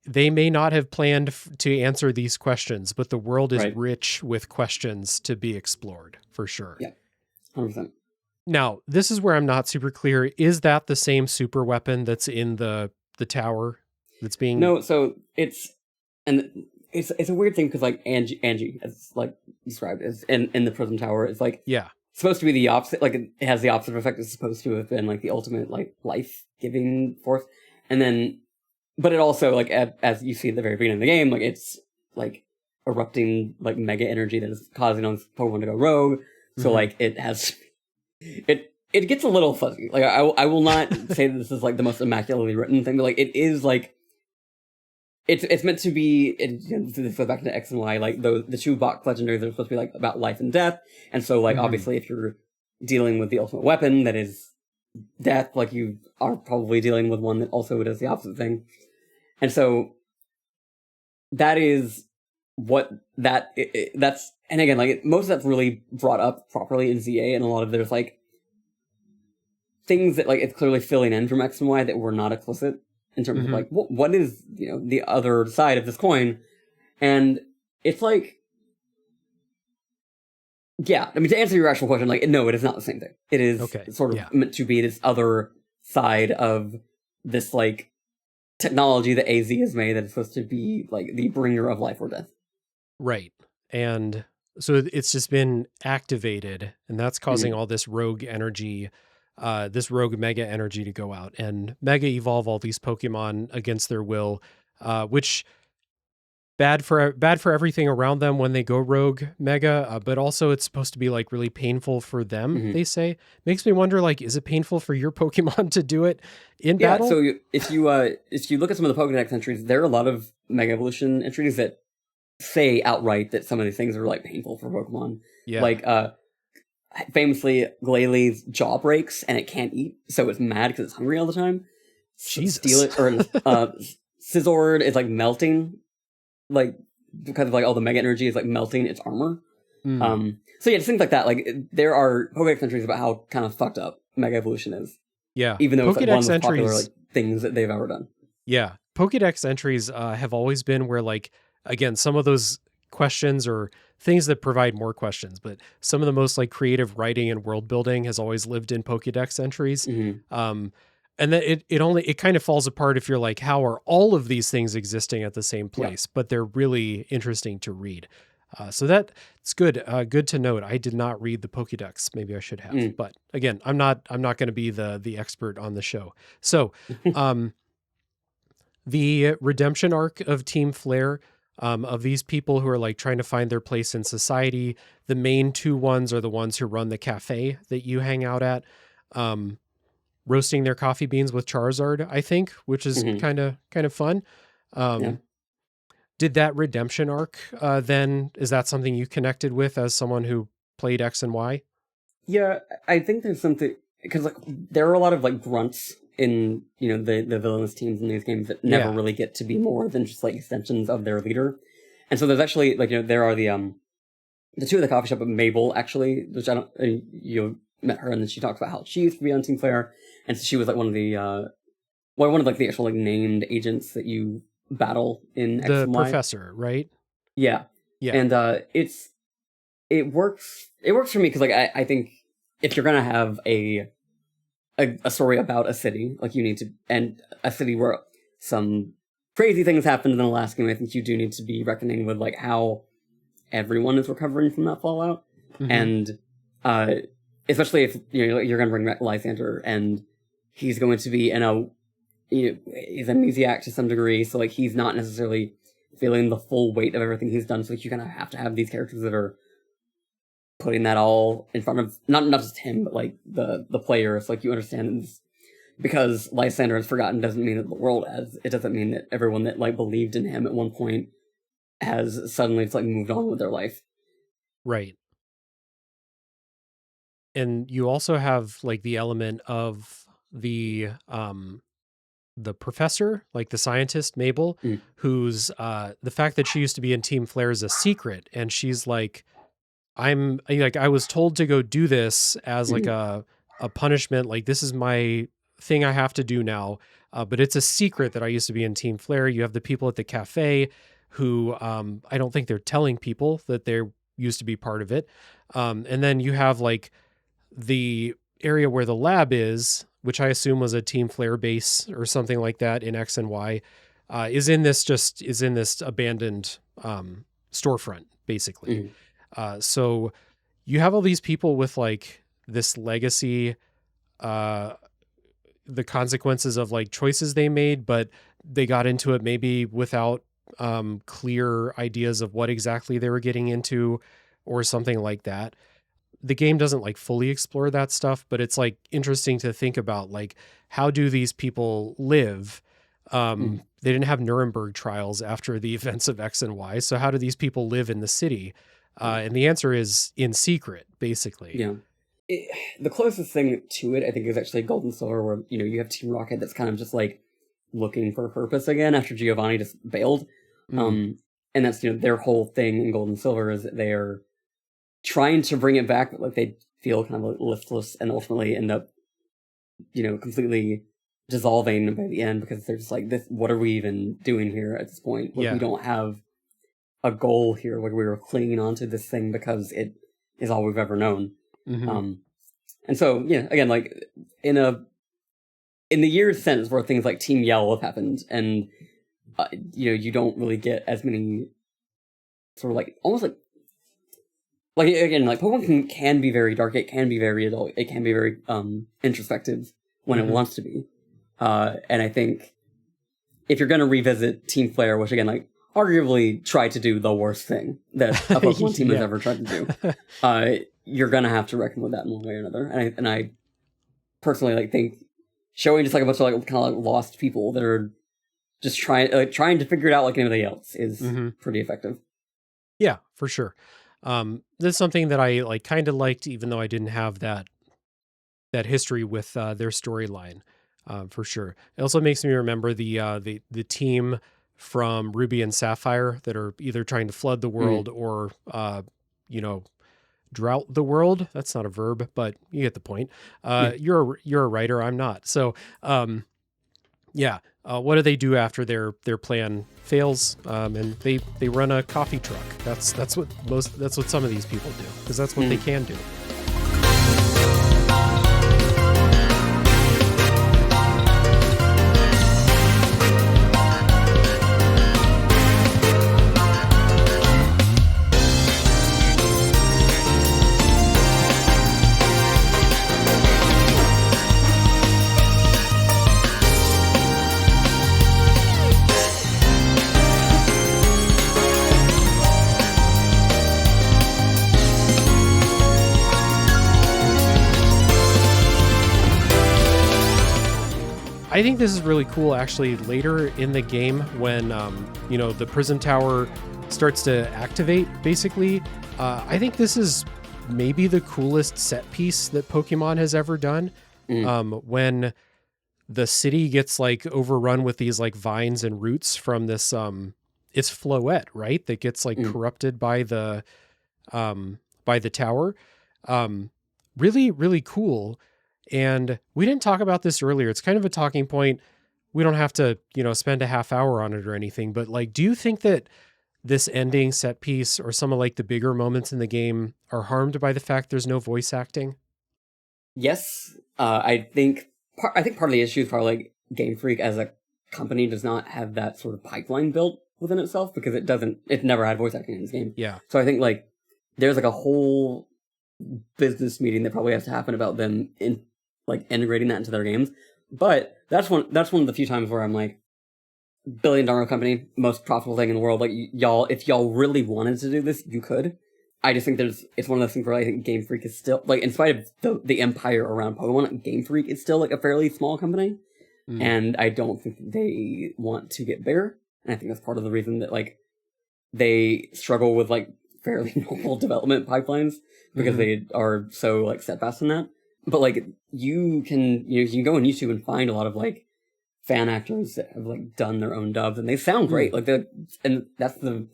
they may not have planned to answer these questions, but the world is Right. rich with questions to be explored for sure. Yeah, 100%. Now, this is where I'm not super clear. Is that the same super weapon that's in the tower that's being... No, so it's a weird thing because like Angie, as like described as in the Prism Tower, it's like Yeah. supposed to be the opposite. Like it has the opposite effect. It's supposed to have been like the ultimate like life giving force, and then, but it also like as you see at the very beginning of the game, like it's like erupting like mega energy that is causing on Pokemon to go rogue. So Mhm. like it has it gets a little fuzzy. Like I will not say that this is like the most immaculately written thing, but like it is like it's meant to be. This goes back to X and Y. Like the two Bach legendaries are supposed to be like about life and death, and so like obviously if you're dealing with the ultimate weapon that is death, like you are probably dealing with one that also does the opposite thing, and so that is what that's. And again, like most of that's really brought up properly in ZA, and a lot of there's like things that like it's clearly filling in from X and Y that were not explicit in terms of like what is the other side of this coin, and it's like, yeah, I mean, to answer your actual question, like no, it is not the same thing. It is sort of meant to be this other side of this like technology that AZ has made that is supposed to be like the bringer of life or death. Right. And so it's just been activated, and that's causing all this rogue energy, this rogue mega energy to go out and mega evolve all these Pokemon against their will, which bad for everything around them when they go rogue mega, but also it's supposed to be like really painful for them, they say. Makes me wonder, like, is it painful for your Pokemon to do it in battle? So if you look at some of the Pokédex entries, there are a lot of Mega Evolution entries that say outright that some of these things are like painful for Pokemon. Yeah. Like famously, Glalie jaw breaks and it can't eat, so it's mad because it's hungry all the time. Jesus. Steelix or Scizord is like melting, like because of like all the mega energy is like melting its armor. So yeah, just things like that. Like there are Pokédex entries about how kind of fucked up Mega Evolution is. Yeah, even though it's like one of the Pokédex popular entries, like things that they've ever done. Yeah, Pokédex entries have always been where, like, again, some of those questions or things that provide more questions, but some of the most like creative writing and world building has always lived in Pokédex entries. And then it kind of falls apart if you're like, how are all of these things existing at the same place? But they're really interesting to read. So that's good. Good to note. I did not read the Pokédex. Maybe I should have. But again, I'm not going to be the expert on the show. So, the redemption arc of Team Flare, of these people who are like trying to find their place in society. The main two ones are the ones who run the cafe that you hang out at, roasting their coffee beans with Charizard, I think, which is kind of fun. Did that redemption arc, then, is that something you connected with as someone who played X and Y? Yeah, I think there's something, because like there are a lot of like grunts in, you know, the villainous teams in these games that never really get to be more than just like extensions of their leader. And so there's actually like, you know, there are the two at the coffee shop, but Mabel actually, which I don't, you met her and then she talks about how she used to be on Team Flare, and so she was like one of the one of like the actual like named agents that you battle in X and Y. The professor, right? Yeah. And it works for me because like I think if you're gonna have a story about a city, like you need to, and a city where some crazy things happened in the last game, I think you do need to be reckoning with like how everyone is recovering from that fallout. And especially if you're going to bring back Lysander, and he's going to be he's amnesiac to some degree, so like he's not necessarily feeling the full weight of everything he's done, so like, you're going to have these characters that are putting that all in front of not just him, but like the player. So like you understand this, because Lysander has forgotten doesn't mean that the world has. It doesn't mean that everyone that like believed in him at one point has suddenly just like moved on with their life. Right. And you also have like the element of the professor, like the scientist Mabel, who's the fact that she used to be in Team Flare is a secret, and she's like, I was told to go do this as like a punishment. Like, this is my thing I have to do now. But it's a secret that I used to be in Team Flare. You have the people at the cafe who, I don't think they're telling people that they used to be part of it. And then you have like the area where the lab is, which I assume was a Team Flare base or something like that in X and Y, is in this abandoned storefront, basically. So you have all these people with like this legacy, the consequences of like choices they made, but they got into it maybe without clear ideas of what exactly they were getting into or something like that. The game doesn't like fully explore that stuff, but it's like interesting to think about, like, how do these people live? They didn't have Nuremberg trials after the events of X and Y. So how do these people live in the city? And the answer is in secret, basically. Yeah. The closest thing to it, I think, is actually Gold and Silver, where, you have Team Rocket that's kind of just like looking for a purpose again after Giovanni just bailed. And that's, their whole thing in Gold and Silver is that they're trying to bring it back, but like they feel kind of like listless and ultimately end up, completely dissolving by the end, because they're just like, this, what are we even doing here at this point? Like, we don't have a goal here. Like, we were clinging onto this thing because it is all we've ever known. And so, again, like in the years since, where things like Team Yell have happened, and you don't really get as many sort of like almost like again, like Pokemon can be very dark. It can be very adult. It can be very introspective when it wants to be. And I think if you're going to revisit Team Flare, which again, like, arguably tried to do the worst thing that a Pokemon team has ever tried to do, you're going to have to reckon with that in one way or another. And I personally like think showing just like a bunch of like kind of like lost people that are just trying to figure it out like anybody else is pretty effective. Yeah, for sure. That's something that I like kind of liked, even though I didn't have that history with their storyline. For sure. It also makes me remember the team from Ruby and Sapphire that are either trying to flood the world or drought the world. That's not a verb, but you get the point. You're a writer, I'm not. So what do they do after their plan fails? And they run a coffee truck. That's what some of these people do, because that's what they can do. I think this is really cool actually later in the game when, the prison tower starts to activate basically. I think this is maybe the coolest set piece that Pokemon has ever done. When the city gets like overrun with these like vines and roots from this, it's Floette, right? That gets like corrupted by the tower. Really, really cool. And we didn't talk about this earlier. It's kind of a talking point. We don't have to, spend a half hour on it or anything, but like, do you think that this ending set piece or some of like the bigger moments in the game are harmed by the fact there's no voice acting? Yes. I think part of the issue is probably like Game Freak as a company does not have that sort of pipeline built within itself because it never had voice acting in this game. Yeah. So I think like there's like a whole business meeting that probably has to happen about them integrating that into their games. But that's one of the few times where I'm like, $1 billion company, most profitable thing in the world. Like y'all, if y'all really wanted to do this, you could. I just think it's one of those things where I think Game Freak is still like, in spite of the empire around Pokemon, Game Freak is still like a fairly small company, and I don't think they want to get bigger. And I think that's part of the reason that like they struggle with like fairly normal development pipelines because they are so like steadfast in that. But like you can go on YouTube and find a lot of like fan actors that have like done their own dubs and they sound great. And that's the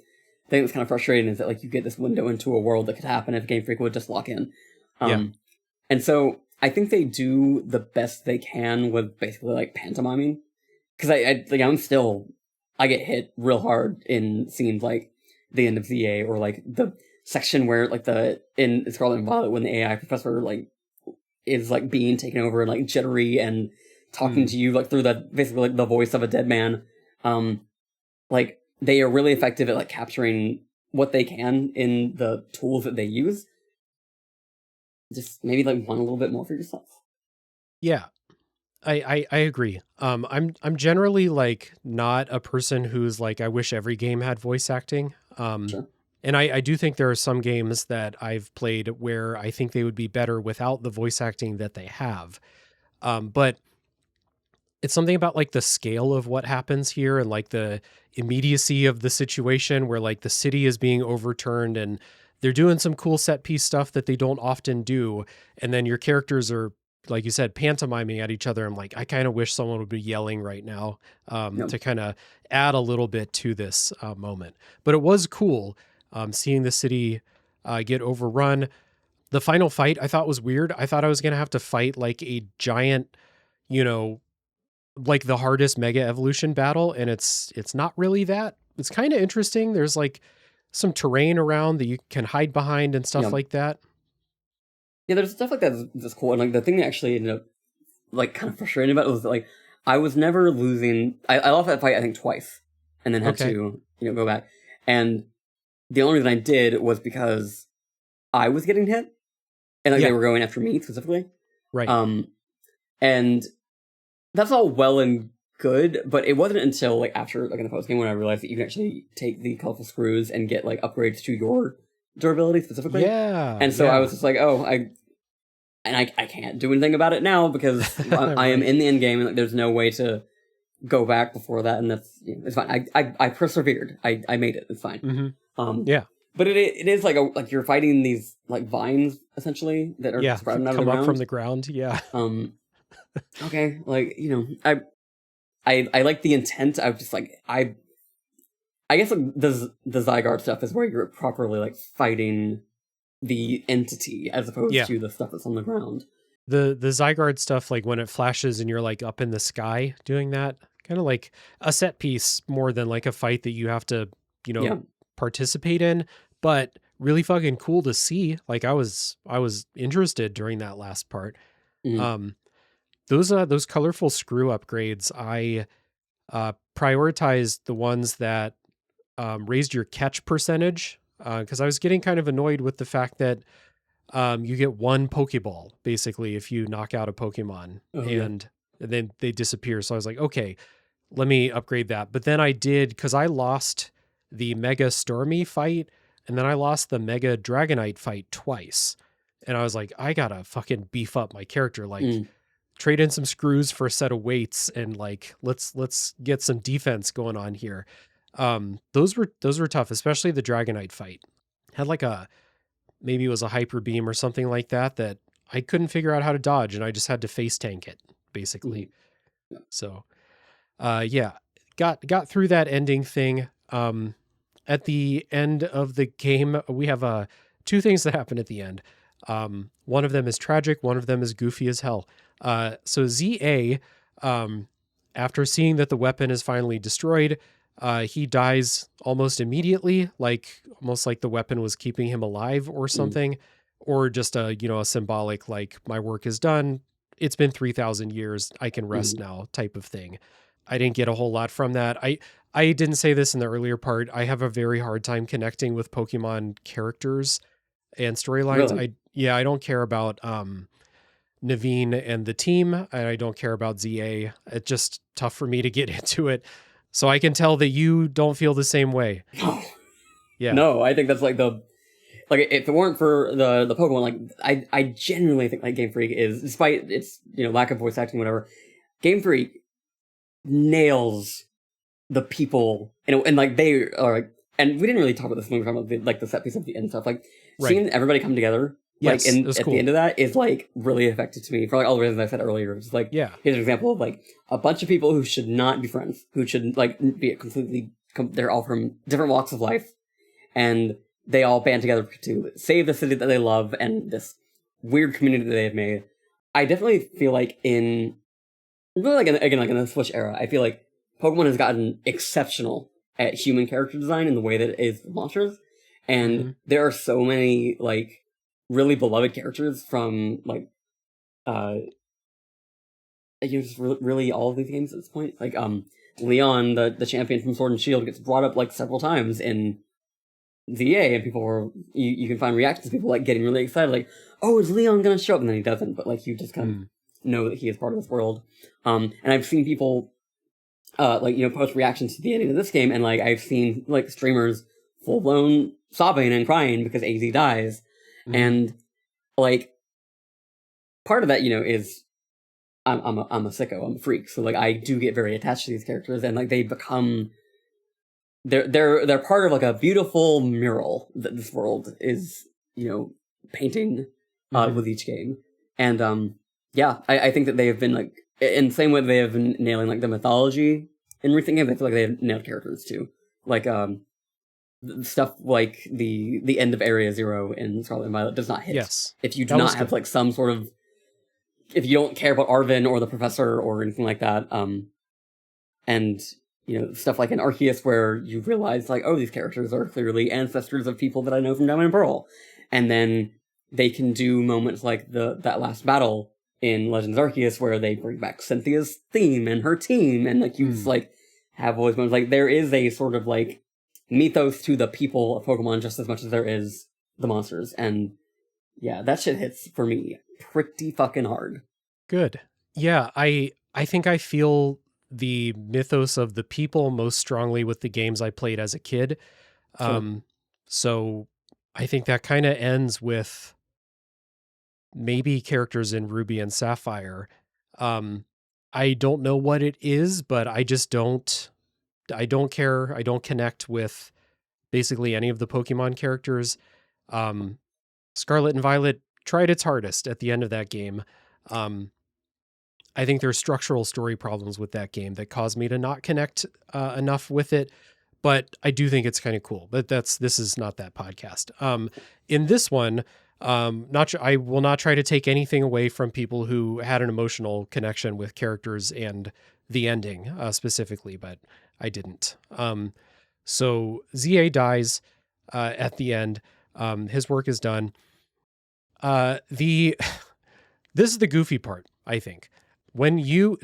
thing that's kind of frustrating is that like you get this window into a world that could happen if Game Freak would just lock in. And so I think they do the best they can with basically like pantomiming. Cause I get hit real hard in scenes like the end of ZA or like the section where like in Scarlet and Violet when the AI professor like is like being taken over and like jittery and talking to you like through basically like the voice of a dead man. Like they are really effective at like capturing what they can in the tools that they use. Just maybe like want a little bit more for yourself. Yeah. I agree. I'm generally like not a person who's like, I wish every game had voice acting. Sure. And I do think there are some games that I've played where I think they would be better without the voice acting that they have. But it's something about like the scale of what happens here and like the immediacy of the situation where like the city is being overturned and they're doing some cool set piece stuff that they don't often do. And then your characters are, like you said, pantomiming at each other. I'm like, I kind of wish someone would be yelling right now to kind of add a little bit to this moment. But it was cool seeing the city get overrun. The final fight I thought was weird. I thought I was going to have to fight like a giant, like the hardest mega evolution battle. And it's not really that. It's kind of interesting. There's like some terrain around that you can hide behind and stuff like that. Yeah, there's stuff like that's cool. And like the thing that actually ended up like kind of frustrating about it was that, like I was never losing. I lost that fight I think twice, and then had to go back. And the only reason I did was because I was getting hit, and like they were going after me specifically. Right. And that's all well and good, but it wasn't until like after like in the post game when I realized that you can actually take the colorful screws and get like upgrades to your durability specifically. Yeah. And so I was just like, I can't do anything about it now because I am in the end game and like, there's no way to go back before that, and that's it's fine. I persevered. I made it. It's fine. But it is like you're fighting these like vines essentially that are sprouting out of the ground. Come up from the ground. Yeah. Okay, like I like the intent. I was just like I guess like the Zygarde stuff is where you're properly like fighting the entity as opposed to the stuff that's on the ground. The Zygarde stuff, like when it flashes and you're like up in the sky doing that, kind of like a set piece more than like a fight that you have to, participate in, but really fucking cool to see. Like I was interested during that last part. Those colorful screw upgrades, I prioritized the ones that raised your catch percentage, because I was getting kind of annoyed with the fact that you get one Pokeball basically if you knock out a Pokemon, and then they disappear. So I was like, okay, let me upgrade that. But then I did, because I lost the Mega Stormy fight and then I lost the Mega Dragonite fight twice. And I was like, I gotta fucking beef up my character. Like trade in some screws for a set of weights and like let's get some defense going on here. Those were tough, especially the Dragonite fight. Had like maybe it was a hyper beam or something like that I couldn't figure out how to dodge, and I just had to face tank it basically. Mm-hmm. Yeah. So yeah, got through that ending thing. At the end of the game, we have two things that happen at the end. One of them is tragic, one of them is goofy as hell. So ZA, after seeing that the weapon is finally destroyed, he dies almost immediately, like almost like the weapon was keeping him alive or something, or just a symbolic, like, my work is done. It's been 3,000 years. I can rest now type of thing. I didn't get a whole lot from that. I didn't say this in the earlier part. I have a very hard time connecting with Pokemon characters and storylines. Really? I don't care about Naveen and the team, and I don't care about ZA. It's just tough for me to get into it. So I can tell that you don't feel the same way. No. Yeah. No, I think that's like if it weren't for the Pokemon, like I genuinely think like Game Freak is, despite its lack of voice acting, whatever, Game Freak nails the people, and like they are like, and we didn't really talk about this when we were talking about the set piece at the end and stuff, like seeing everybody come together. Yes, like at the end of that is like really effective to me for like all the reasons I said earlier. It's like, here's an example of like a bunch of people who should not be friends, who should like be they're all from different walks of life, and they all band together to save the city that they love and this weird community that they have made. I definitely feel like in the Switch era, I feel like Pokemon has gotten exceptional at human character design in the way that it is for monsters, and there are so many like really beloved characters from like just really all of these games at this point. Like Leon, the champion from Sword and Shield, gets brought up like several times in ZA, and people were you can find reactions of people like getting really excited, like, oh, is Leon gonna show up? And then he doesn't, but like you just kind of know that he is part of this world. And I've seen people post reactions to the ending of this game, and like I've seen like streamers full blown sobbing and crying because AZ dies. And like part of that, is I'm a sicko, I'm a freak, so like I do get very attached to these characters, and like they become they're part of like a beautiful mural that this world is painting with each game. And I think that they have been like, in the same way they have been nailing like the mythology in recent games, I feel like they have nailed characters too, like stuff like the end of Area Zero in Scarlet and Violet does not hit. Yes, if you do not have like some sort of, if you don't care about Arvin or the Professor or anything like that, and stuff like in Arceus where you realize like, oh, these characters are clearly ancestors of people that I know from Diamond and Pearl, and then they can do moments like that last battle in Legends Arceus where they bring back Cynthia's theme and her team, and like you just like have always moments like there is a sort of like mythos to the people of Pokemon just as much as there is the monsters. And yeah, that shit hits for me pretty fucking hard. Good. Yeah, I think I feel the mythos of the people most strongly with the games I played as a kid. So I think that kind of ends with maybe characters in Ruby and Sapphire. I don't know what it is, but I don't care. I don't connect with basically any of the Pokemon characters. Scarlet and Violet tried its hardest at the end of that game. I think there's structural story problems with that game that caused me to not connect enough with it, but I do think it's kind of cool. But this is not that podcast. In this one, I will not try to take anything away from people who had an emotional connection with characters and the ending specifically, but I didn't. So ZA dies at the end. His work is done. This is the goofy part, I think. When you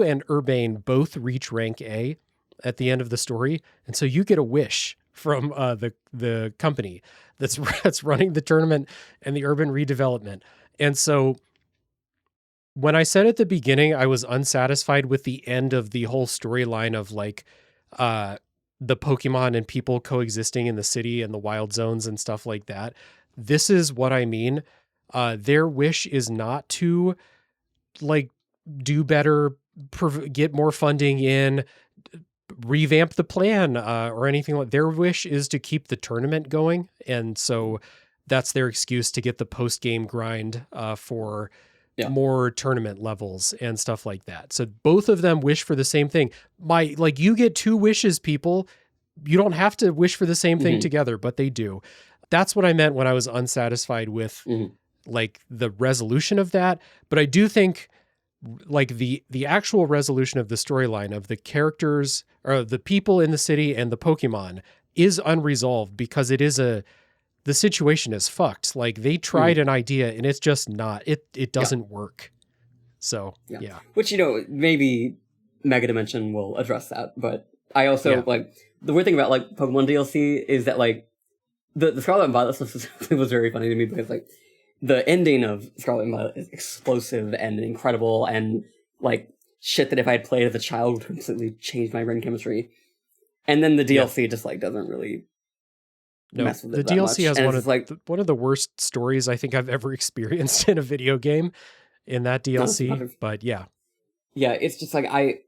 and Urbane both reach rank A at the end of the story, and so you get a wish from the company that's running the tournament and the urban redevelopment. And so when I said at the beginning I was unsatisfied with the end of the whole storyline of like the Pokemon and people coexisting in the city and the wild zones and stuff like that, this is what I mean. Their wish is not to like do better, get more funding in, revamp the plan, or anything like. Their wish is to keep the tournament going, and so that's their excuse to get the post-game grind for more tournament levels and stuff like that. So both of them wish for the same thing. You get two wishes, people. You don't have to wish for the same thing together, but they do. That's what I meant when I was unsatisfied with like the resolution of that. But I do think like the actual resolution of the storyline of the characters or the people in the city and the Pokemon is unresolved because the situation is fucked. Like they tried an idea and it's just not, it doesn't work. So, yeah. Which, maybe Mega Dimension will address that. But I also like the weird thing about like Pokemon DLC is that like the Scarlet and Violet specifically was very funny to me because like the ending of Scarlet and Violet is explosive and incredible and like shit that if I had played as a child would completely change my brain chemistry. And then the DLC just like doesn't really mess with it the DLC much. has one of the worst stories I think I've ever experienced in a video game in that DLC. But yeah, it's just like I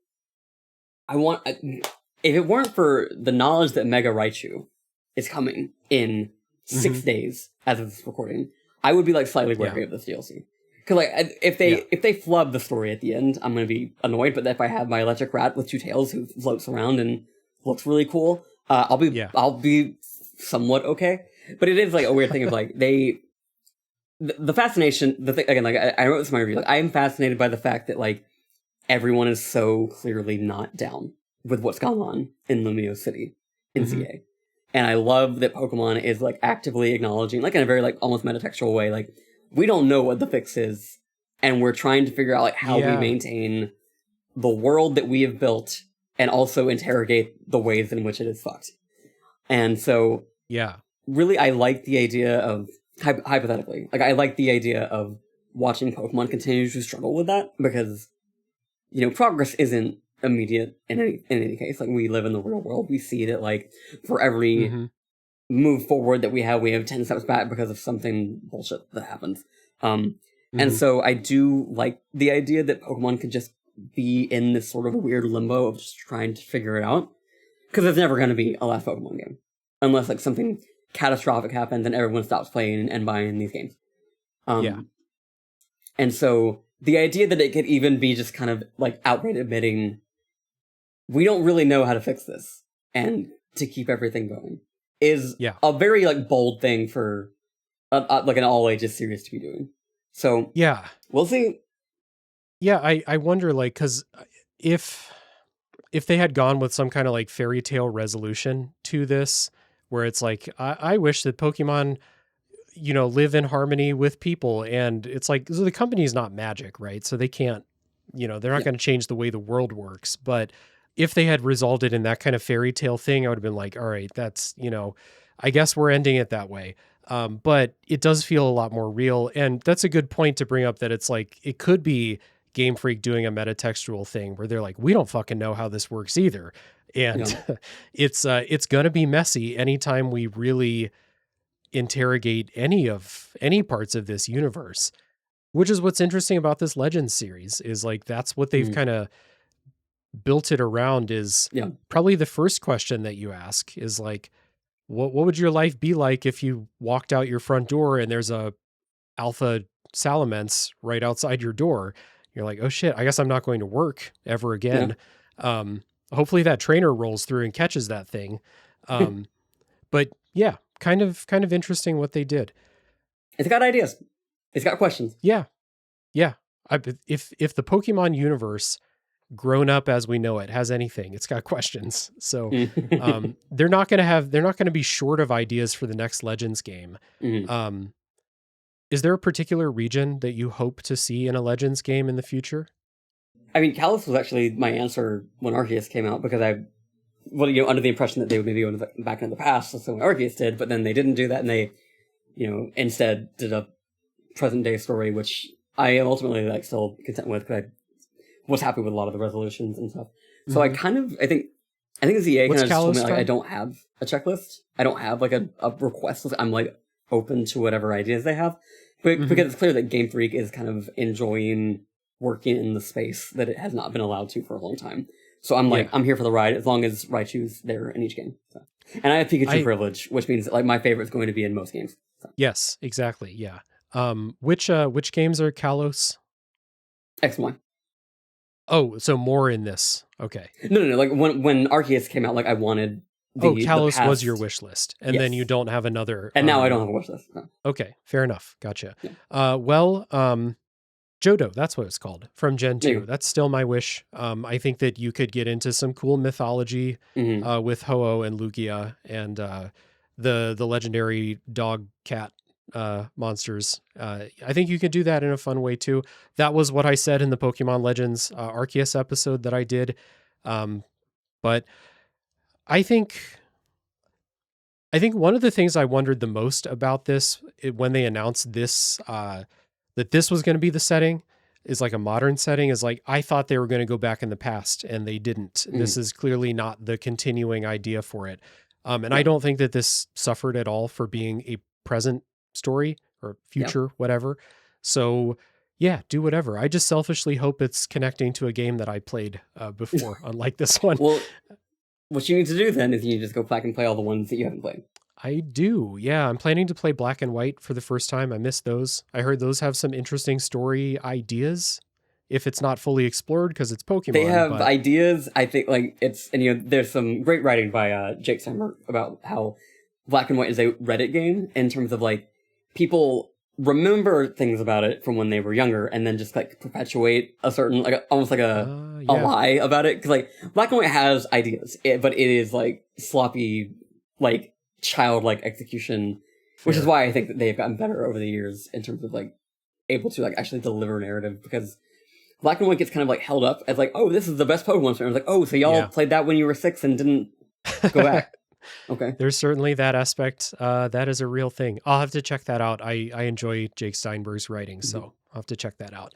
want if it weren't for the knowledge that Mega Raichu is coming in 6 days as of this recording, I would be like slightly wary of this DLC. Because like if they flub the story at the end, I'm gonna be annoyed. But if I have my electric rat with two tails who floats around and looks really cool, I'll be somewhat okay. But it is like a weird thing of like the fascination. The thing again, like I wrote this in my review. Like I am fascinated by the fact that like everyone is so clearly not down with what's gone on in Lumiose City in CA. And I love that Pokemon is like actively acknowledging, like in a very like almost metatextual way, like we don't know what the fix is, and we're trying to figure out like how we maintain the world that we have built, and also interrogate the ways in which it is fucked. And so, really, I like the idea of hypothetically, like I like the idea of watching Pokemon continue to struggle with that because progress isn't immediate in any case. Like we live in the real world, we see that like for every move forward that we have 10 steps back because of something bullshit that happens. And so I do like the idea that Pokemon could just be in this sort of weird limbo of just trying to figure it out, because there's never going to be a last Pokemon game unless like something catastrophic happens and everyone stops playing and buying these games. And so the idea that it could even be just kind of like outright admitting we don't really know how to fix this and to keep everything going is a very like bold thing for like an all ages series to be doing. So we'll see. I wonder like, cause if they had gone with some kind of like fairy tale resolution to this, where it's like, I wish that Pokemon, live in harmony with people. And it's like, so the company's not magic, right? So they can't, they're not going to change the way the world works. But if they had resolved it in that kind of fairy tale thing, I would have been like, all right, that's, I guess we're ending it that way. But it does feel a lot more real. And that's a good point to bring up, that it's like, it could be Game Freak doing a metatextual thing where they're like, we don't fucking know how this works either. And it's going to be messy anytime we really interrogate any parts of this universe, which is what's interesting about this Legends series is like, that's what they've kind of built it around is probably the first question that you ask is like, what would your life be like if you walked out your front door and there's a alpha salamence right outside your door? You're like, oh shit, I guess I'm not going to work ever again. Hopefully that trainer rolls through and catches that thing. But yeah, kind of interesting what they did. It's got ideas. It's got questions. Yeah. If the Pokemon universe, grown up as we know it, has anything, it's got questions. So they're not going to be short of ideas for the next Legends game. Is there a particular region that you hope to see in a Legends game in the future? I mean, Kalos was actually my answer when Arceus came out, because under the impression that they would maybe go back into the past, that's what Arceus did, but then they didn't do that, and they, instead did a present day story, which I am ultimately like still content with, because I was happy with a lot of the resolutions and stuff. So I think ZA kind of just told me like I don't have a checklist. I don't have like a request list. I'm like open to whatever ideas they have, but because it's clear that Game Freak is kind of enjoying working in the space that it has not been allowed to for a long time. So I'm like, I'm here for the ride as long as Raichu's there in each game. So. And I have Pikachu privilege, which means like my favorite is going to be in most games. So. Yes, exactly. Yeah. Which games are Kalos? X and Y. Oh, so more in this. Okay. No. Like when Arceus came out, like I wanted Kalos was your wish list, and then you don't have another. And now I don't have a wish list. No. Okay, fair enough. Gotcha. Yeah. Johto, that's what it's called, from Gen 2. That's still my wish. I think that you could get into some cool mythology with Ho-Oh and Lugia and the legendary dog cat monsters. I think you could do that in a fun way too. That was what I said in the Pokemon Legends Arceus episode that I did. But I think one of the things I wondered the most about this when they announced this, that this was going to be the setting, is like a modern setting, is like, I thought they were going to go back in the past and they didn't. This is clearly not the continuing idea for it. And I don't think that this suffered at all for being a present story or future, whatever. So yeah, do whatever. I just selfishly hope it's connecting to a game that I played before, unlike this one. Well, what you need to do then is you need to just go back and play all the ones that you haven't played. I do. Yeah, I'm planning to play Black and White for the first time. I missed those. I heard those have some interesting story ideas, if it's not fully explored because it's Pokemon. They have ideas. I think like it's, and there's some great writing by Jake Steinberg about how Black and White is a Reddit game in terms of like people remember things about it from when they were younger and then just like perpetuate a certain, like almost like a lie about it. Cause like Black and White has ideas, but it is like sloppy, like childlike execution, which is why I think that they've gotten better over the years in terms of like able to like actually deliver narrative, because Black and White gets kind of like held up as like, oh, this is the best Pokemon. And I was like, oh, so y'all played that when you were 6 and didn't go back. Okay. There's certainly that aspect. That is a real thing. I'll have to check that out. I enjoy Jake Steinberg's writing, so I'll have to check that out.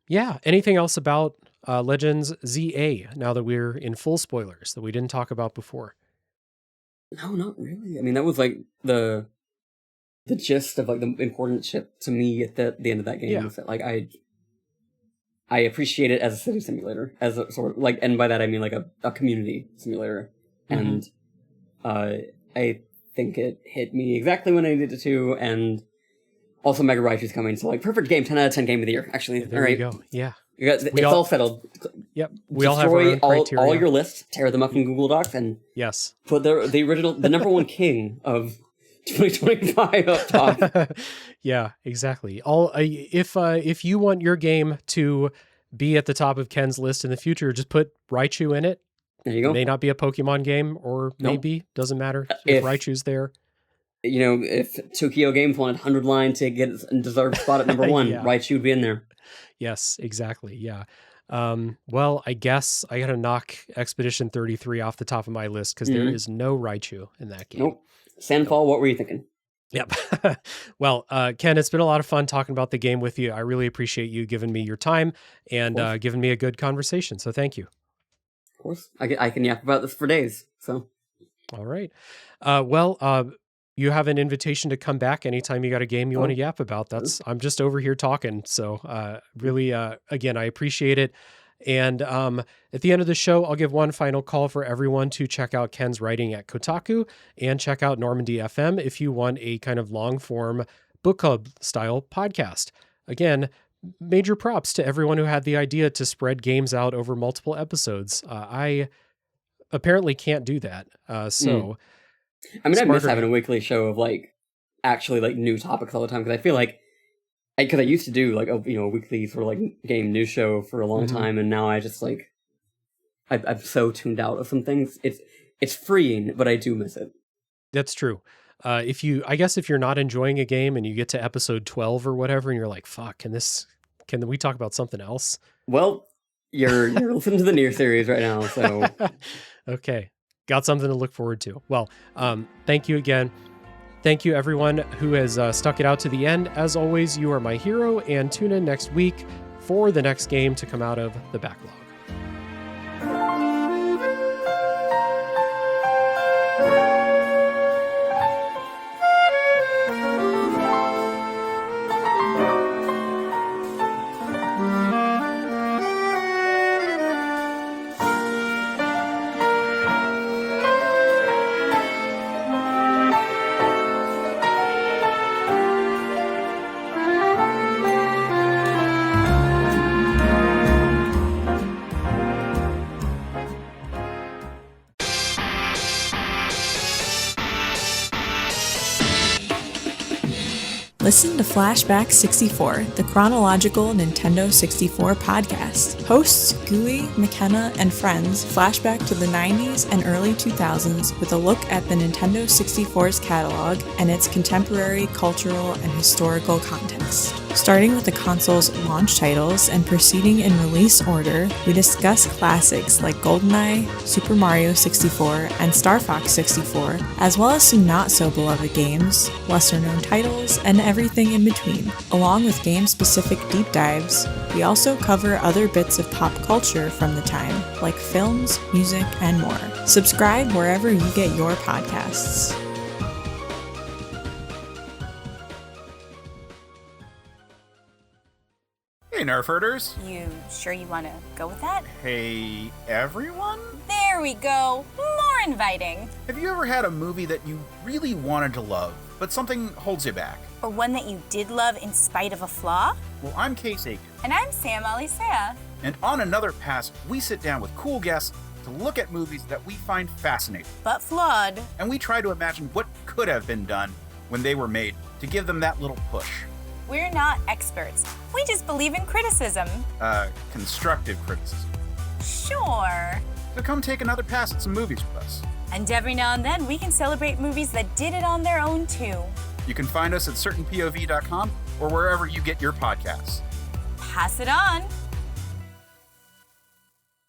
Yeah. Anything else about Legends ZA now that we're in full spoilers that we didn't talk about before? No, not really. I mean, that was like the gist of like the important shit to me at the end of that game. Yeah. That, like I appreciate it as a city simulator, as a sort of like, and by that I mean like a community simulator. And I think it hit me exactly when I needed it to, and also Mega Raichu's coming, so like perfect game, 10 out of 10 game of the year, actually. Yeah, there you go. Yeah. It's all settled. Yep. We all have our own criteria. All your lists, tear them up in Google Docs, and put the number one king of 2025 up top. Yeah, exactly. If you want your game to be at the top of Ken's list in the future, just put Raichu in it. There you go. It may not be a Pokemon game, or maybe, doesn't matter if Raichu's there. If Tokyo Games wanted 100 line to get a deserved spot at number 1, Raichu would be in there. Yes, exactly. Yeah. Well, I guess I got to knock Expedition 33 off the top of my list because there is no Raichu in that game. Nope. Sandfall, what were you thinking? Yep. Well, Ken, it's been a lot of fun talking about the game with you. I really appreciate you giving me your time and giving me a good conversation. So thank you. Of course. I can yap about this for days. So. All right. You have an invitation to come back anytime you got a game you want to yap about. I'm just over here talking. So really, again, I appreciate it. And at the end of the show, I'll give one final call for everyone to check out Ken's writing at Kotaku and check out Normandy FM if you want a kind of long form book club style podcast. Again, major props to everyone who had the idea to spread games out over multiple episodes. I apparently can't do that. I mean, I miss having a weekly show of like actually like new topics all the time, because I feel like because I used to do like a weekly sort of like game news show for a long time, and now I just like I'm so tuned out of some things. It's freeing, but I do miss it. That's true. If you're not enjoying a game and you get to episode 12 or whatever, and you're like, "Fuck, can we talk about something else?" Well, you're listening to the Nier series right now, so okay. Got something to look forward to. Well, thank you again. Thank you, everyone who has stuck it out to the end. As always, you are my hero, and tune in next week for the next game to come out of the backlog. Listen to Flashback 64, the chronological Nintendo 64 podcast. Hosts Gooey, McKenna, and friends flashback to the 90s and early 2000s with a look at the Nintendo 64's catalog and its contemporary cultural and historical context. Starting with the console's launch titles and proceeding in release order, we discuss classics like GoldenEye, Super Mario 64, and Star Fox 64, as well as some not-so-beloved games, lesser-known titles, and everything in between. Along with game-specific deep dives, we also cover other bits of pop culture from the time, like films, music, and more. Subscribe wherever you get your podcasts. Hey, Nerf herders. You sure you want to go with that? Hey, everyone? There we go. More inviting. Have you ever had a movie that you really wanted to love, but something holds you back? Or one that you did love in spite of a flaw? Well, I'm Case Aiken. And I'm Sam Alisea. And on Another Pass, we sit down with cool guests to look at movies that we find fascinating. But flawed. And we try to imagine what could have been done when they were made to give them that little push. We're not experts. We just believe in criticism. Constructive criticism. Sure. So come take another pass at some movies with us. And every now and then, we can celebrate movies that did it on their own, too. You can find us at certainpov.com or wherever you get your podcasts. Pass it on.